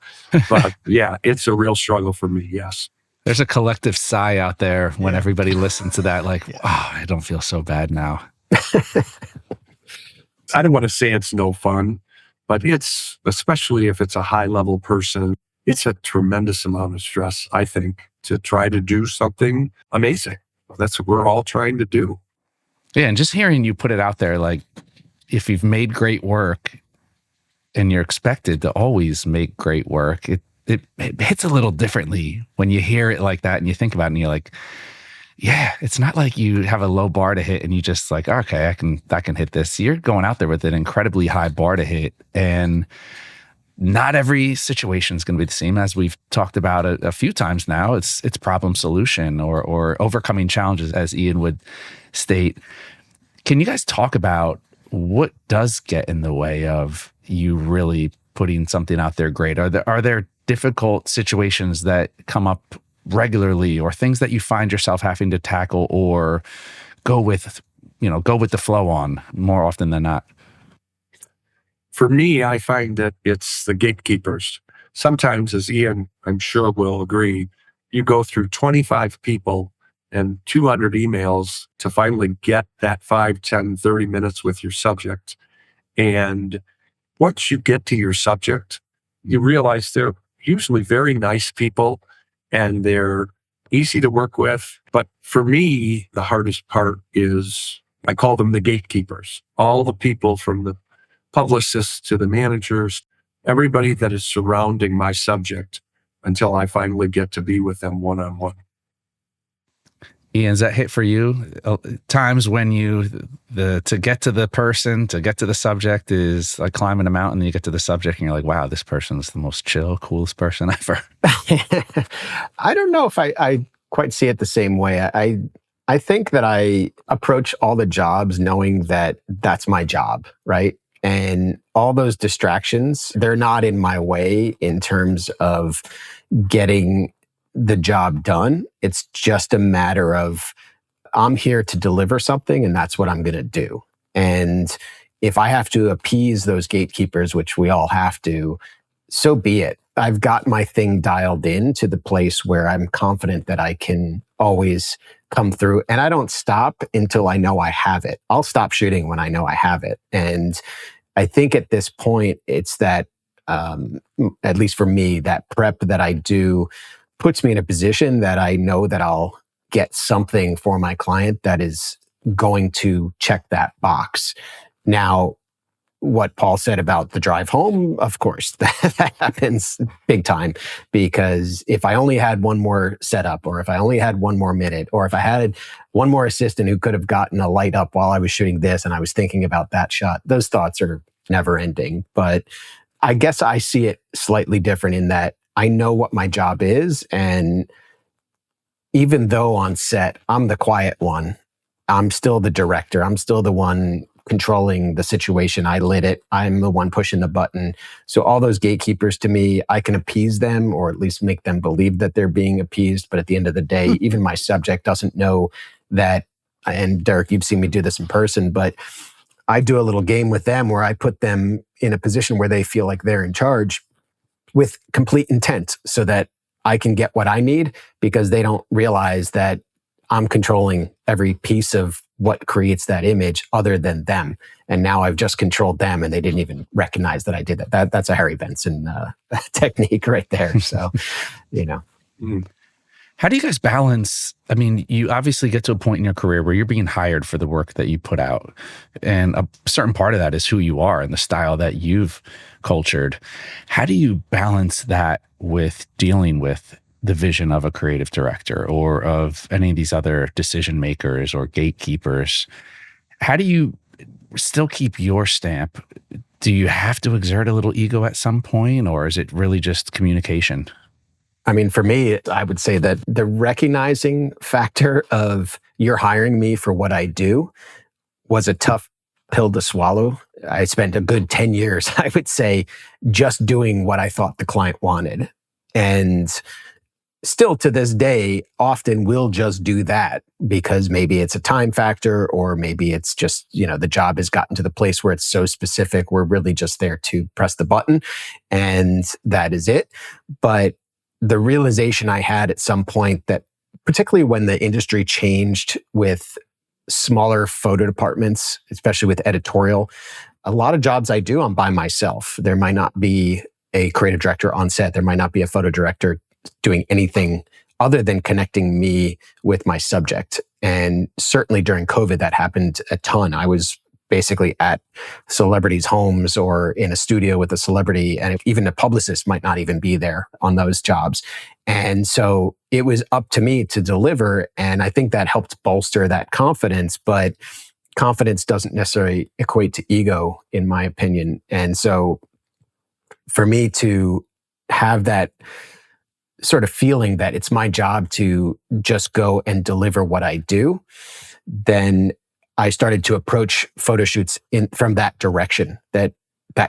But yeah, it's a real struggle for me, yes. There's a collective sigh out there when everybody listens to that, like, oh, I don't feel so bad now. I don't want to say it's no fun, but it's, especially if it's a high level person, it's a tremendous amount of stress, I think, to try to do something amazing. That's what we're all trying to do. Yeah, and just hearing you put it out there, like, if you've made great work and you're expected to always make great work, it hits a little differently when you hear it like that and you think about it and you're like, yeah, it's not like you have a low bar to hit and you just like, okay, I can hit this. You're going out there with an incredibly high bar to hit, and not every situation is going to be the same. As we've talked about a few times now, it's problem solution or overcoming challenges, as Ian would state. Can you guys talk about what does get in the way of you really putting something out there great? Are there difficult situations that come up regularly, or things that you find yourself having to tackle or go with the flow on more often than not? For me, I find that it's the gatekeepers. Sometimes, as Ian, I'm sure will agree, you go through 25 people and 200 emails to finally get that 5, 10, 30 minutes with your subject. And once you get to your subject, you realize they're usually very nice people, and they're easy to work with. But for me, the hardest part is, I call them the gatekeepers. All the people from the publicists to the managers, everybody that is surrounding my subject until I finally get to be with them one-on-one. Ian, is that hit for you? Times when to get to the person, to get to the subject is like climbing a mountain, and you get to the subject and you're like, wow, this person's the most chill, coolest person ever. I don't know if I quite see it the same way. I think that I approach all the jobs knowing that that's my job, right? And all those distractions, they're not in my way in terms of getting the job done. It's just a matter of, I'm here to deliver something, and that's what I'm going to do. And if I have to appease those gatekeepers, which we all have to, so be it. I've got my thing dialed in to the place where I'm confident that I can always come through, and I don't stop until I know I have it. I'll stop shooting when I know I have it. And I think at this point, it's that, at least for me, that prep that I do puts me in a position that I know that I'll get something for my client that is going to check that box. Now, what Paul said about the drive home, of course, that happens big time, because if I only had one more setup, or if I only had one more minute, or if I had one more assistant who could have gotten a light up while I was shooting this and I was thinking about that shot, those thoughts are never ending. But I guess I see it slightly different in that I know what my job is. And even though on set, I'm the quiet one, I'm still the director. I'm still the one controlling the situation. I lit it. I'm the one pushing the button. So all those gatekeepers, to me, I can appease them, or at least make them believe that they're being appeased. But at the end of the day, even my subject doesn't know that. And Derek, you've seen me do this in person, but I do a little game with them where I put them in a position where they feel like they're in charge with complete intent, so that I can get what I need, because they don't realize that I'm controlling every piece of what creates that image other than them. And now I've just controlled them, and they didn't even recognize that I did that. That's a Harry Benson technique right there. So, you know. How do you guys balance? I mean, you obviously get to a point in your career where you're being hired for the work that you put out. And a certain part of that is who you are and the style that you've cultured. How do you balance that with dealing with the vision of a creative director or of any of these other decision makers or gatekeepers? How do you still keep your stamp? Do you have to exert a little ego at some point, or is it really just communication? I mean, for me, I would say that the recognizing factor of you're hiring me for what I do was a tough pill to swallow. I spent a good 10 years, I would say, just doing what I thought the client wanted. And still to this day, often will just do that because maybe it's a time factor, or maybe it's just, the job has gotten to the place where it's so specific, we're really just there to press the button and that is it. But the realization I had at some point that, particularly when the industry changed with smaller photo departments, especially with editorial, a lot of jobs I do, I'm by myself. There might not be a creative director on set. There might not be a photo director doing anything other than connecting me with my subject. And certainly during COVID, that happened a ton. I was basically at celebrities' homes or in a studio with a celebrity, and even a publicist might not even be there on those jobs. And so it was up to me to deliver. And I think that helped bolster that confidence, but confidence doesn't necessarily equate to ego, in my opinion. And so for me to have that sort of feeling that it's my job to just go and deliver what I do, then I started to approach photo shoots from that direction, that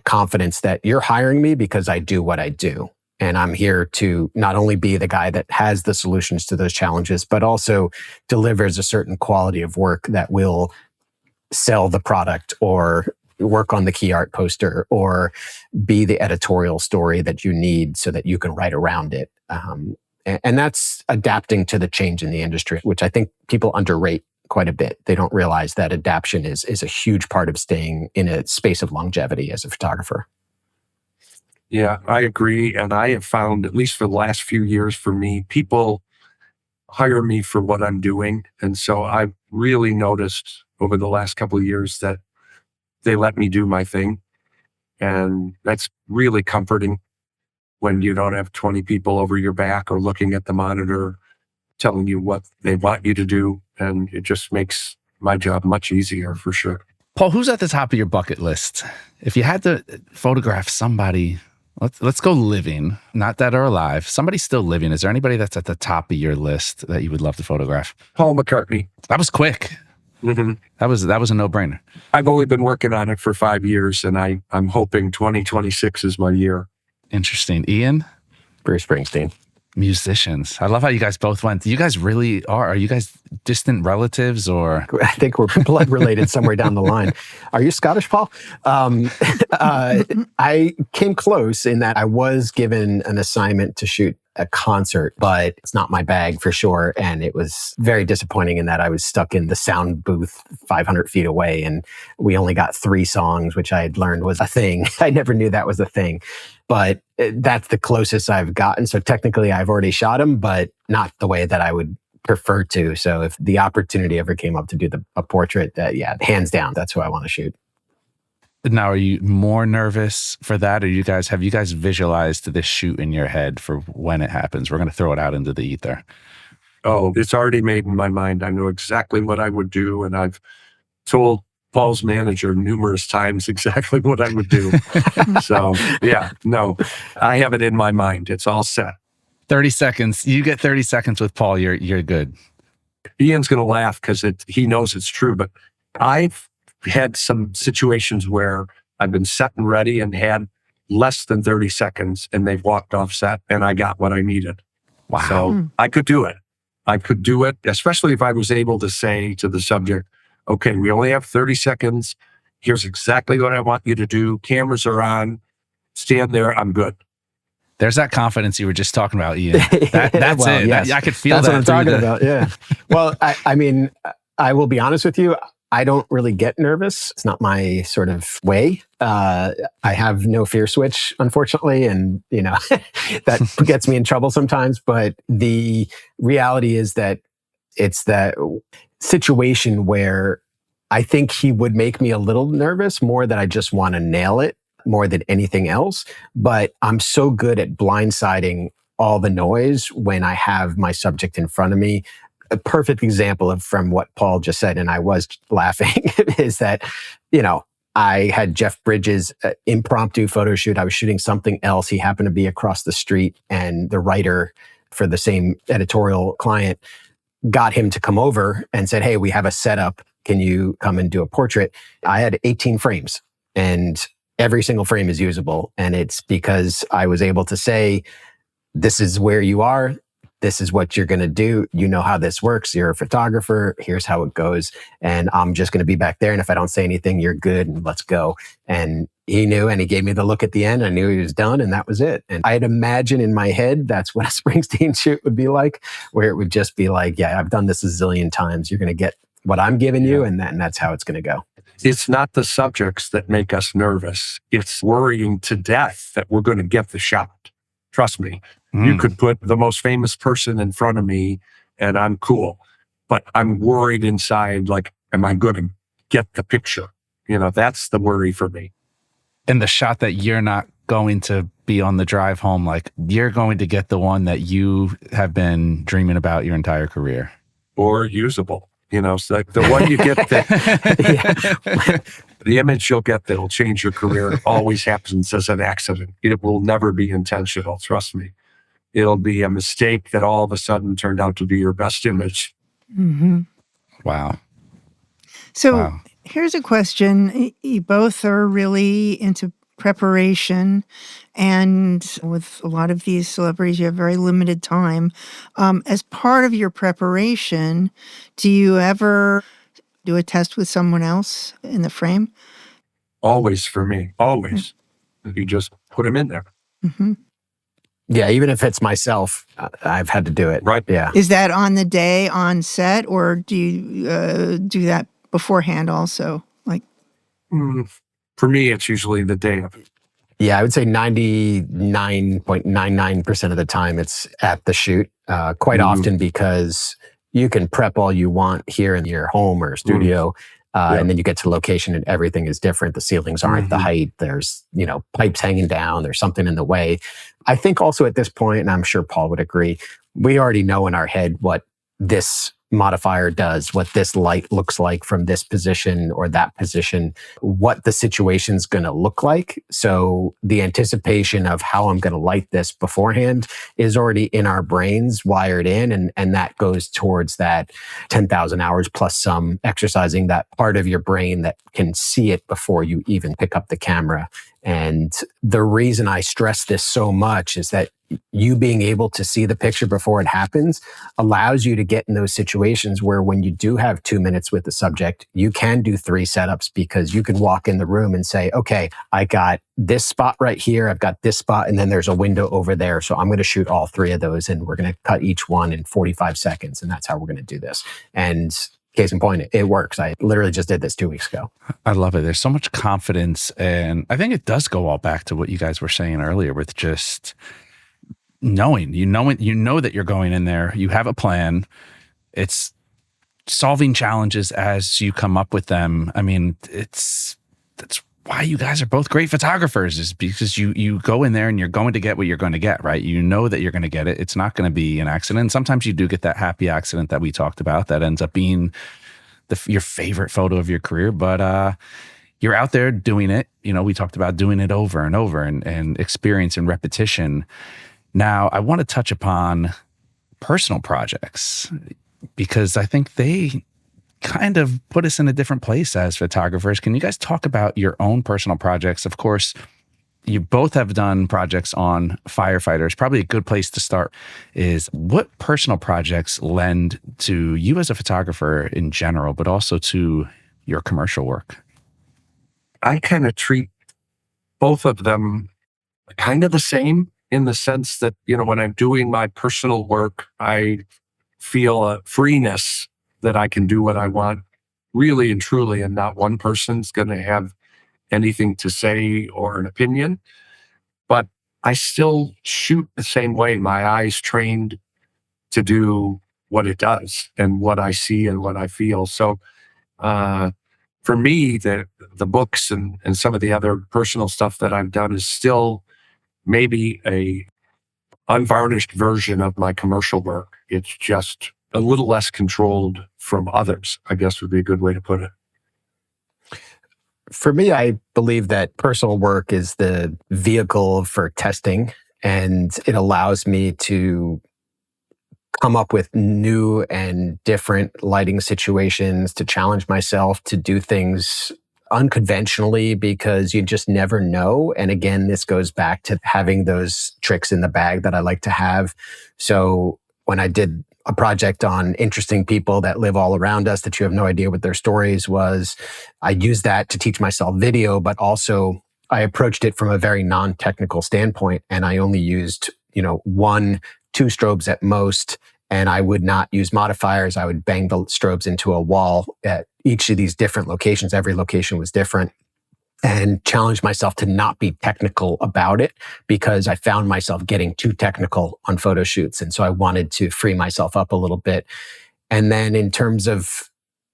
confidence that you're hiring me because I do what I do. And I'm here to not only be the guy that has the solutions to those challenges, but also delivers a certain quality of work that will sell the product or work on the key art poster or be the editorial story that you need so that you can write around it. And that's adapting to the change in the industry, which I think people underrate quite a bit. They don't realize that adaptation is a huge part of staying in a space of longevity as a photographer. Yeah, I agree. And I have found, at least for the last few years for me, people hire me for what I'm doing. And so I've really noticed over the last couple of years that they let me do my thing. And that's really comforting when you don't have 20 people over your back or looking at the monitor telling you what they want you to do. And it just makes my job much easier for sure. Paul, who's at the top of your bucket list? If you had to photograph somebody, let's go living, not dead or alive, somebody still living. Is there anybody that's at the top of your list that you would love to photograph? Paul McCartney. That was quick. Mm-hmm. That was a no-brainer. I've only been working on it for 5 years, and I'm hoping 2026 is my year. Interesting. Ian? Bruce Springsteen. Musicians. I love how you guys both went. You guys really are you guys distant relatives or? I think we're blood related somewhere down the line. Are you Scottish, Paul? I came close in that I was given an assignment to shoot a concert, but it's not my bag for sure. And it was very disappointing in that I was stuck in the sound booth 500 feet away. And we only got 3 songs, which I had learned was a thing. I never knew that was a thing. But that's the closest I've gotten. So technically I've already shot them, but not the way that I would prefer to. So if the opportunity ever came up to do a portrait, yeah, hands down, that's who I want to shoot. Now, are you more nervous for that? Or have you guys visualized this shoot in your head for when it happens? We're going to throw it out into the ether. Oh, it's already made in my mind. I know exactly what I would do. And I've told Paul's manager numerous times exactly what I would do. So yeah, no, I have it in my mind. It's all set. 30 seconds. You get 30 seconds with Paul. You're good. Ian's going to laugh because he knows it's true, but I've had some situations where I've been set and ready and had less than 30 seconds and they've walked off set and I got what I needed. Wow. So I could do it. I could do it, especially if I was able to say to the subject, okay, we only have 30 seconds. Here's exactly what I want you to do. Cameras are on. Stand there. I'm good. There's that confidence you were just talking about, Ian. That's well, it. Yes. I could feel that's that. That's what I'm talking about. Yeah. Well, I mean, I will be honest with you. I don't really get nervous. It's not my sort of way. I have no fear switch, unfortunately. And, that gets me in trouble sometimes. But the reality is that it's that situation where I think he would make me a little nervous more that I just want to nail it more than anything else. But I'm so good at blindsiding all the noise when I have my subject in front of me. A perfect example from what Paul just said, and I was laughing, is that, I had Jeff Bridges' impromptu photo shoot. I was shooting something else. He happened to be across the street, and the writer for the same editorial client got him to come over and said, hey, we have a setup. Can you come and do a portrait? I had 18 frames and every single frame is usable. And it's because I was able to say, this is where you are. This is what you're going to do. You know how this works. You're a photographer. Here's how it goes. And I'm just going to be back there. And if I don't say anything, you're good. And let's go. And he knew, and he gave me the look at the end. I knew he was done, and that was it. And I'd imagine in my head, that's what a Springsteen shoot would be like, where it would just be like, yeah, I've done this a zillion times. You're going to get what I'm giving you. And that's how it's going to go. It's not the subjects that make us nervous. It's worrying to death that we're going to get the shot. Trust me. You could put the most famous person in front of me and I'm cool, but I'm worried inside, like, am I going to get the picture? That's the worry for me. And the shot that you're not going to be on the drive home, like you're going to get the one that you have been dreaming about your entire career. Or usable, so like the one you get that, the image you'll get that'll change your career always happens as an accident. It will never be intentional. Trust me. It'll be a mistake that all of a sudden turned out to be your best image. Mm-hmm. Wow. So here's a question. You both are really into preparation. And with a lot of these celebrities, you have very limited time. As part of your preparation, do you ever do a test with someone else in the frame? Always for me. Always. You just put them in there. Mm-hmm. Yeah, even if it's myself, I've had to do it. Right. Yeah. Is that on the day on set, or do you do that beforehand also? Like, For me, it's usually the day of it. Yeah, I would say 99.99% of the time it's at the shoot. Quite often because you can prep all you want here in your home or studio, and then you get to location and everything is different. The ceilings aren't the height. There's, pipes hanging down. There's something in the way. I think also at this point, and I'm sure Paul would agree, we already know in our head what this modifier does, what this light looks like from this position or that position, what the situation's going to look like. So the anticipation of how I'm going to light this beforehand is already in our brains, wired in, and that goes towards that 10,000 hours plus some exercising that part of your brain that can see it before you even pick up the camera. And the reason I stress this so much is that you being able to see the picture before it happens allows you to get in those situations where when you do have 2 minutes with the subject, you can do 3 setups because you can walk in the room and say, okay, I got this spot right here, I've got this spot, and then there's a window over there. So I'm going to shoot all 3 of those and we're going to cut each one in 45 seconds. And that's how we're going to do this. And case in point, it works. I literally just did this 2 weeks ago. I love it. There's so much confidence. And I think it does go all back to what you guys were saying earlier with just knowing, you know that you're going in there, you have a plan. It's solving challenges as you come up with them. I mean, that's why you guys are both great photographers, is because you go in there and you're going to get what you're going to get, right? You know that you're going to get it. It's not going to be an accident. Sometimes you do get that happy accident that we talked about that ends up being your favorite photo of your career, but you're out there doing it. We talked about doing it over and over and experience and repetition. Now, I want to touch upon personal projects because I think they kind of put us in a different place as photographers. Can you guys talk about your own personal projects? Of course, you both have done projects on firefighters. Probably a good place to start is what personal projects lend to you as a photographer in general, but also to your commercial work? I kind of treat both of them kind of the same in the sense that, when I'm doing my personal work, I feel a freeness that I can do what I want really and truly, and not one person's going to have anything to say or an opinion. But I still shoot the same way. My eye's trained to do what it does and what I see and what I feel. So for me, the books and some of the other personal stuff that I've done is still maybe a unvarnished version of my commercial work. It's just a little less controlled from others, I guess would be a good way to put it. For me, I believe that personal work is the vehicle for testing, and it allows me to come up with new and different lighting situations, to challenge myself, to do things unconventionally because you just never know. And again, this goes back to having those tricks in the bag that I like to have. So when I did a project on interesting people that live all around us that you have no idea what their stories was, I used that to teach myself video, but also I approached it from a very non-technical standpoint. And I only used, 1, 2 strobes at most. And I would not use modifiers. I would bang the strobes into a wall at each of these different locations. Every location was different, and challenged myself to not be technical about it because I found myself getting too technical on photo shoots. And so I wanted to free myself up a little bit. And then in terms of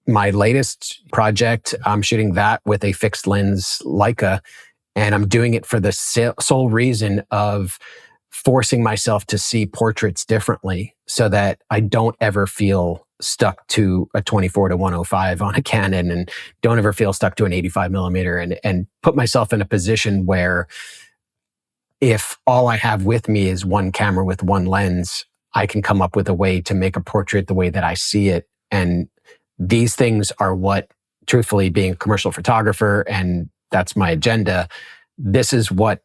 my latest project, I'm shooting that with a fixed lens Leica, and I'm doing it for the sole reason of forcing myself to see portraits differently so that I don't ever feel stuck to a 24-105 on a Canon, and don't ever feel stuck to an 85 millimeter, and put myself in a position where if all I have with me is one camera with one lens, I can come up with a way to make a portrait the way that I see it. And these things are what, truthfully, being a commercial photographer, and that's my agenda, this is what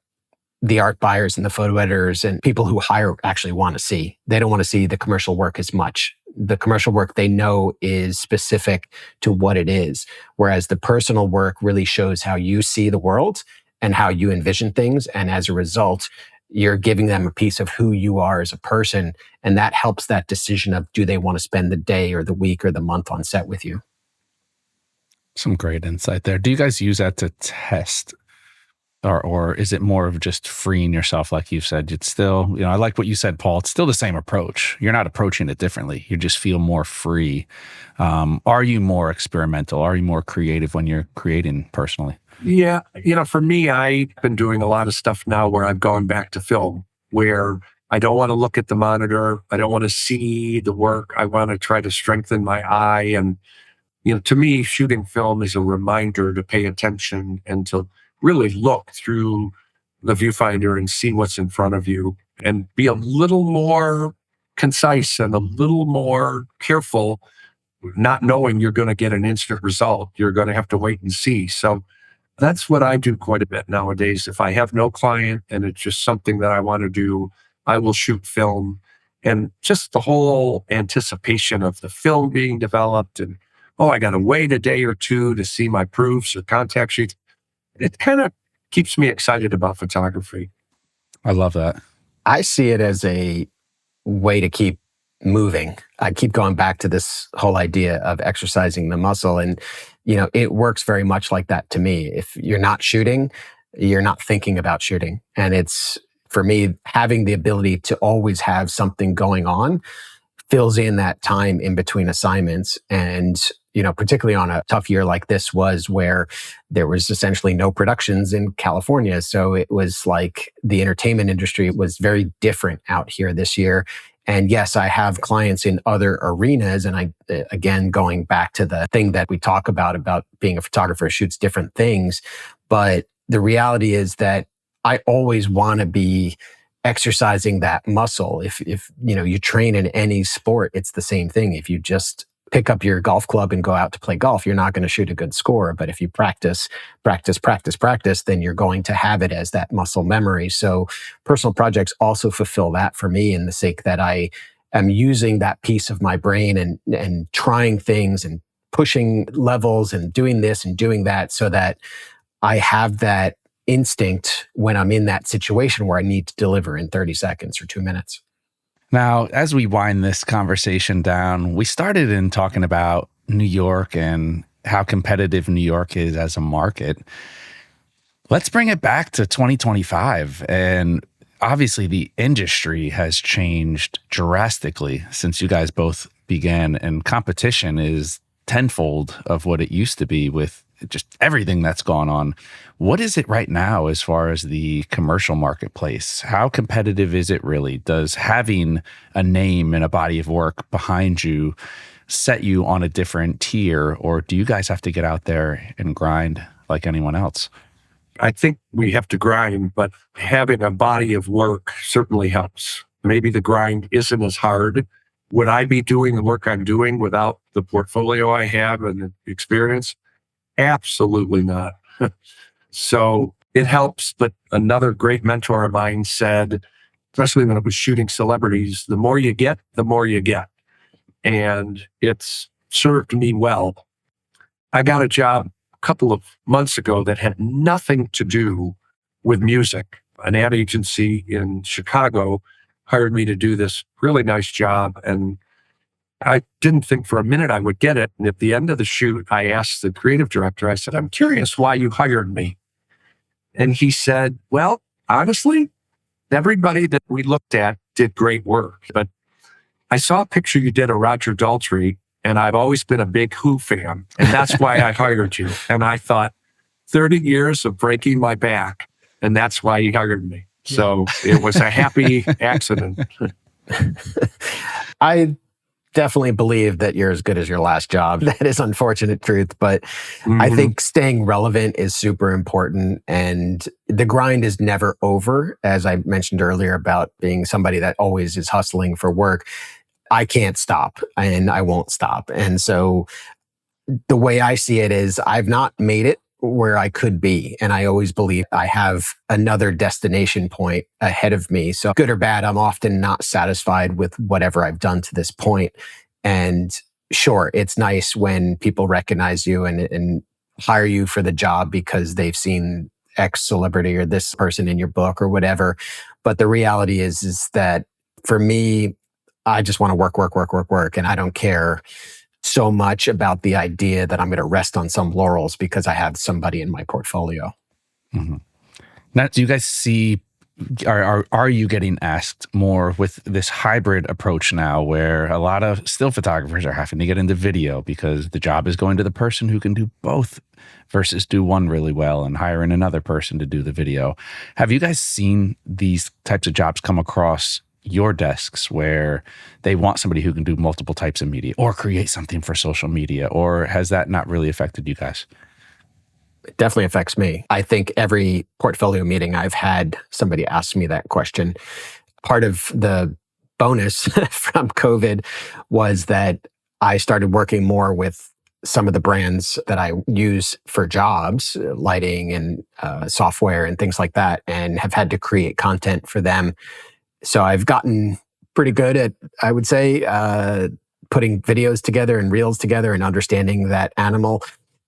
the art buyers and the photo editors and people who hire actually want to see. They don't want to see the commercial work as much. The commercial work they know is specific to what it is, whereas the personal work really shows how you see the world and how you envision things. And as a result, you're giving them a piece of who you are as a person. And that helps that decision of, do they want to spend the day or the week or the month on set with you? Some great insight there. Do you guys use that to test Or is it more of just freeing yourself, like you've said? It's still, I like what you said, Paul. It's still the same approach. You're not approaching it differently. You just feel more free. Are you more experimental? Are you more creative when you're creating personally? Yeah. For me, I've been doing a lot of stuff now where I've gone back to film, where I don't want to look at the monitor. I don't want to see the work. I want to try to strengthen my eye. And, to me, shooting film is a reminder to pay attention and to really look through the viewfinder and see what's in front of you and be a little more concise and a little more careful, not knowing you're going to get an instant result. You're going to have to wait and see. So that's what I do quite a bit nowadays. If I have no client and it's just something that I want to do, I will shoot film. And just the whole anticipation of the film being developed and, I got to wait a day or two to see my proofs or contact sheets. It kind of keeps me excited about photography. I love that. I see it as a way to keep moving. I keep going back to this whole idea of exercising the muscle. And, it works very much like that to me. If you're not shooting, you're not thinking about shooting. And it's, for me, having the ability to always have something going on fills in that time in between assignments. And, particularly on a tough year like this was, where there was essentially no productions in California. So it was like the entertainment industry was very different out here this year. And yes, I have clients in other arenas. And again, going back to the thing that we talk about being a photographer shoots different things. But the reality is that I always want to be exercising that muscle. If you train in any sport, it's the same thing. If you just pick up your golf club and go out to play golf, you're not going to shoot a good score. But if you practice, then you're going to have it as that muscle memory. So personal projects also fulfill that for me, in the sake that I am using that piece of my brain and trying things and pushing levels and doing this and doing that, so that I have that instinct when I'm in that situation where I need to deliver in 30 seconds or 2 minutes. Now, as we wind this conversation down, we started in talking about New York and how competitive New York is as a market. Let's bring it back to 2025. And obviously, the industry has changed drastically since you guys both began, and competition is tenfold of what it used to be with just everything that's gone on. What is it right now as far as the commercial marketplace? How competitive is it really? Does having a name and a body of work behind you set you on a different tier, or do you guys have to get out there and grind like anyone else? I think we have to grind, but having a body of work certainly helps. Maybe the grind isn't as hard. Would I be doing the work I'm doing without the portfolio I have and the experience? Absolutely not. So it helps. But another great mentor of mine said, especially when I was shooting celebrities, the more you get, the more you get. And it's served me well. I got a job a couple of months ago that had nothing to do with music. An ad agency in Chicago hired me to do this really nice job. And I didn't think for a minute I would get it. And at the end of the shoot, I asked the creative director, I said, I'm curious why you hired me. And he said, well, honestly, everybody that we looked at did great work. But I saw a picture you did of Roger Daltrey, and I've always been a big Who fan. And that's why I hired you. And I thought, 30 years of breaking my back, and that's why he hired me. So it was a happy accident. I definitely believe that you're as good as your last job. That is unfortunate truth, but I think staying relevant is super important, and the grind is never over. As I mentioned earlier about being somebody that always is hustling for work, I can't stop and I won't stop. And so the way I see it is I've not made it where I could be. And I always believe I have another destination point ahead of me. So good or bad, I'm often not satisfied with whatever I've done to this point. And sure, it's nice when people recognize you and hire you for the job because they've seen X celebrity or this person in your book or whatever. But the reality is that for me, I just want to work. And I don't care so much about the idea that I'm going to rest on some laurels because I have somebody in my portfolio. Mm-hmm. Now, do you guys see, are you getting asked more with this hybrid approach now where a lot of still photographers are having to get into video because the job is going to the person who can do both versus do one really well and hiring another person to do the video? Have you guys seen these types of jobs come across your desks where they want somebody who can do multiple types of media or create something for social media, or has that not really affected you guys? It definitely affects me. I think every portfolio meeting I've had, somebody asks me that question. Part of the bonus from COVID was that I started working more with some of the brands that I use for jobs, lighting and software and things like that, and have had to create content for them. So I've gotten pretty good at, I would say, putting videos together and reels together and understanding that animal.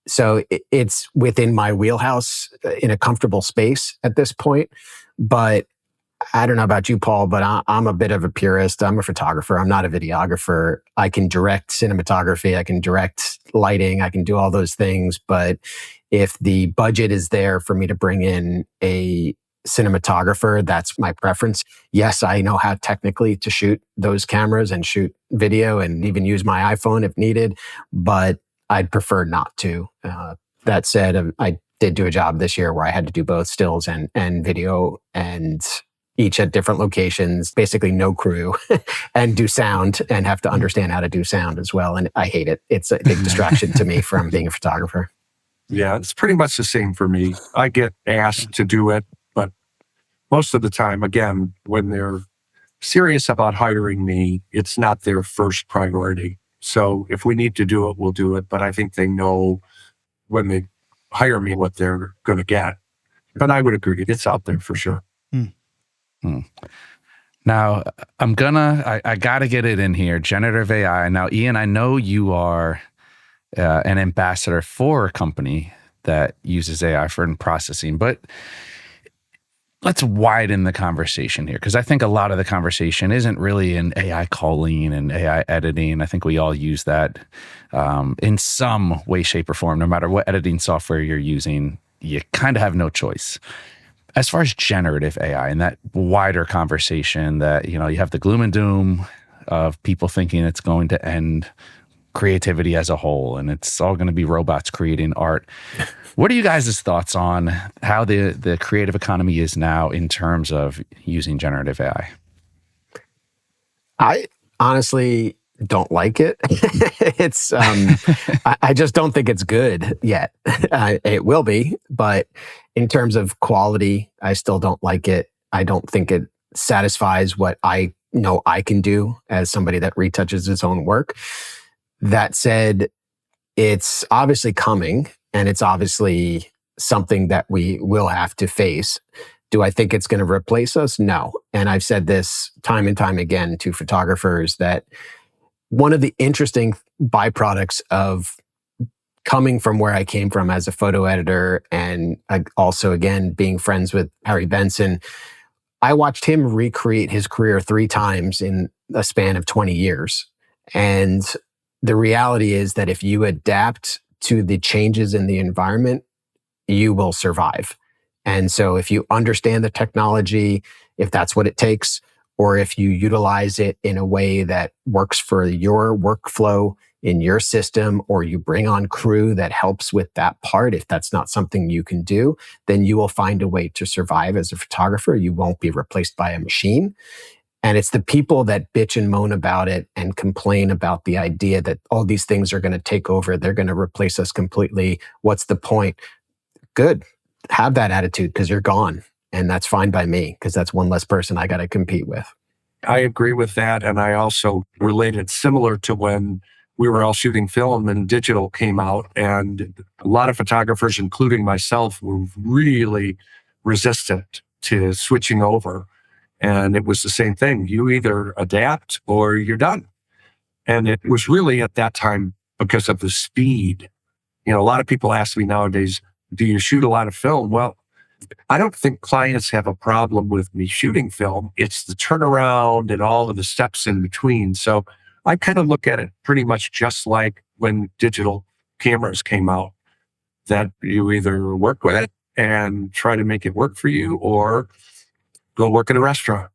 So it's within my wheelhouse in a comfortable space at this point. But I don't know about you, Paul, but I'm a bit of a purist. I'm a photographer. I'm not a videographer. I can direct cinematography. I can direct lighting. I can do all those things. But if the budget is there for me to bring in a cinematographer, that's my preference. Yes, I know how technically to shoot those cameras and shoot video and even use my iPhone if needed, but I'd prefer not to. That said, I did do a job this year where I had to do both stills and video, and each at different locations, basically no crew, and do sound and have to understand how to do sound as well. And I hate it. It's a big distraction to me from being a photographer. Yeah, it's pretty much the same for me. I get asked to do it, but most of the time, again, when they're serious about hiring me, it's not their first priority. So if we need to do it, we'll do it. But I think they know when they hire me what they're going to get. But I would agree, it's out there for sure. Now, I got to get it in here, generative AI. Now, Ian, I know you are an ambassador for a company that uses AI for processing, but let's widen the conversation here, because I think a lot of the conversation isn't really in AI calling and AI editing. I think we all use that in some way, shape, or form. No matter what editing software you're using, you kind of have no choice. As far as generative AI and that wider conversation that, you have the gloom and doom of people thinking it's going to end creativity as a whole and it's all going to be robots creating art. What are you guys' thoughts on how the creative economy is now in terms of using generative AI? I honestly don't like it. It's I just don't think it's good yet. It will be, but in terms of quality, I still don't like it. I don't think it satisfies what I know I can do as somebody that retouches his own work. That said, it's obviously coming, and it's obviously something that we will have to face. Do I think it's going to replace us? No. And I've said this time and time again to photographers that one of the interesting byproducts of coming from where I came from as a photo editor, and also, again, being friends with Harry Benson, I watched him recreate his career 3 times in a span of 20 years. And the reality is that if you adapt to the changes in the environment, you will survive. And so if you understand the technology, if that's what it takes, or if you utilize it in a way that works for your workflow in your system, or you bring on crew that helps with that part, if that's not something you can do, then you will find a way to survive as a photographer. You won't be replaced by a machine. And it's the people that bitch and moan about it and complain about the idea that all these things are going to take over. They're going to replace us completely. What's the point? Good. Have that attitude, because you're gone. And that's fine by me, because that's one less person I got to compete with. I agree with that. And I also related similar to when we were all shooting film and digital came out. And a lot of photographers, including myself, were really resistant to switching over. And it was the same thing. You either adapt or you're done. And it was really at that time because of the speed. A lot of people ask me nowadays, do you shoot a lot of film? Well, I don't think clients have a problem with me shooting film. It's the turnaround and all of the steps in between. So I kind of look at it pretty much just like when digital cameras came out, that you either work with it and try to make it work for you, or go work in a restaurant.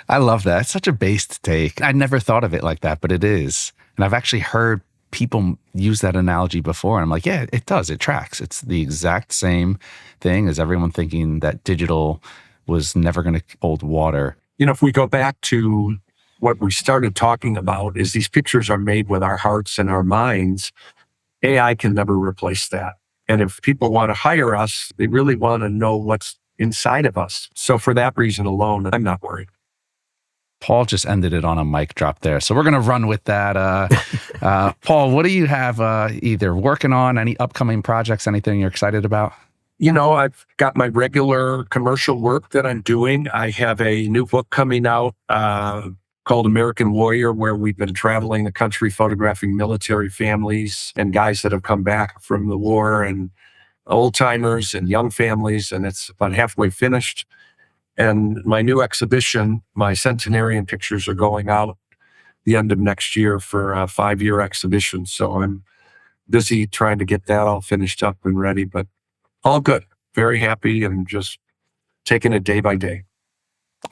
I love that. It's such a based take. I never thought of it like that, but it is. And I've actually heard people use that analogy before. And I'm like, yeah, it does. It tracks. It's the exact same thing as everyone thinking that digital was never going to hold water. If we go back to what we started talking about, is these pictures are made with our hearts and our minds. AI can never replace that. And if people want to hire us, they really want to know what's inside of us. So for that reason alone, I'm not worried. Paul just ended it on a mic drop there. So we're going to run with that. Paul, what do you have either working on, any upcoming projects, anything you're excited about? I've got my regular commercial work that I'm doing. I have a new book coming out called American Warrior, where we've been traveling the country photographing military families and guys that have come back from the war, and old timers and young families. And it's about halfway finished. And my new exhibition, my centenarian pictures, are going out the end of next year for a 5-year exhibition. So I'm busy trying to get that all finished up and ready, but all good. Very happy and just taking it day by day.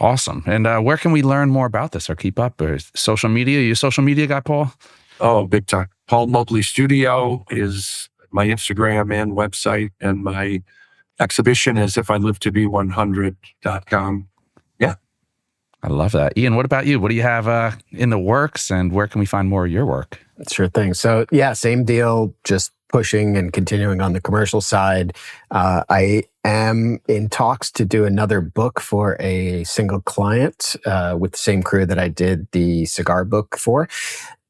Awesome. And where can we learn more about this or keep up? Or social media? You a social media guy, Paul? Oh, big time. Paul Mobley Studio is my Instagram and website, and my exhibition is ifilivetobe100.com. Yeah. I love that. Ian, what about you? What do you have in the works, and where can we find more of your work? Sure thing. So yeah, same deal, just pushing and continuing on the commercial side. I am in talks to do another book for a single client with the same crew that I did the cigar book for.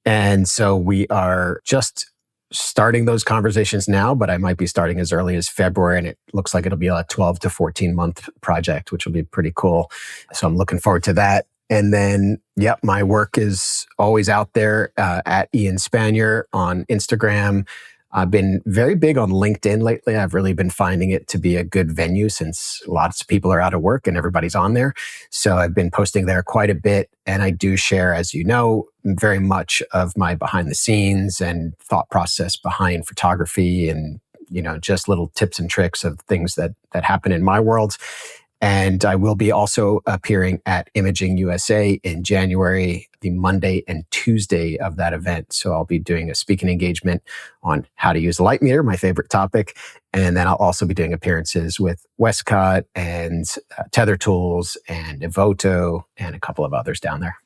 And so we are just starting those conversations now, but I might be starting as early as February, and it looks like it'll be a 12 to 14 month project, which will be pretty cool. So I'm looking forward to that. And then, my work is always out there at Ian Spanier on Instagram. I've been very big on LinkedIn lately. I've really been finding it to be a good venue since lots of people are out of work and everybody's on there. So I've been posting there quite a bit. And I do share, as you know, very much of my behind the scenes and thought process behind photography and, just little tips and tricks of things that happen in my world. And I will be also appearing at Imaging USA in January, the Monday and Tuesday of that event. So I'll be doing a speaking engagement on how to use a light meter, my favorite topic. And then I'll also be doing appearances with Westcott and Tether Tools and Evoto and a couple of others down there.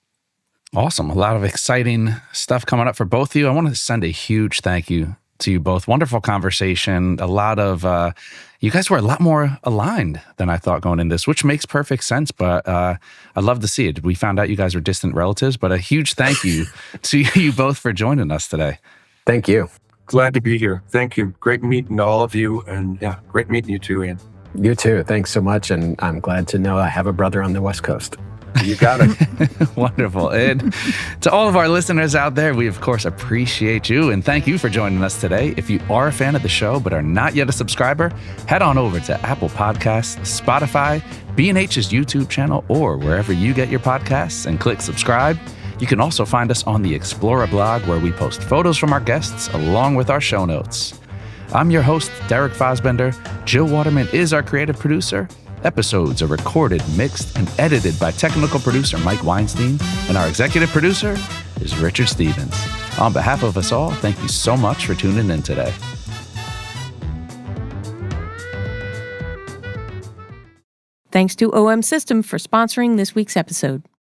Awesome. A lot of exciting stuff coming up for both of you. I want to send a huge thank you to you both. Wonderful conversation. A lot of, you guys were a lot more aligned than I thought going into this, which makes perfect sense, but I'd love to see it. We found out you guys were distant relatives, but a huge thank you to you both for joining us today. Thank you. Glad to be here. Thank you. Great meeting all of you. And great meeting you too, Ian. You too. Thanks so much. And I'm glad to know I have a brother on the West Coast. You got it. Wonderful. And to all of our listeners out there, we of course appreciate you and thank you for joining us today. If you are a fan of the show but are not yet a subscriber, head on over to Apple Podcasts, Spotify, B&H's YouTube channel, or wherever you get your podcasts and click subscribe. You can also find us on the Explorer blog, where we post photos from our guests along with our show notes. I'm your host, Derek Fosbender. Jill Waterman is our creative producer. Episodes are recorded, mixed, and edited by technical producer Mike Weinstein, and our executive producer is Richard Stevens. On behalf of us all, thank you so much for tuning in today. Thanks to OM System for sponsoring this week's episode.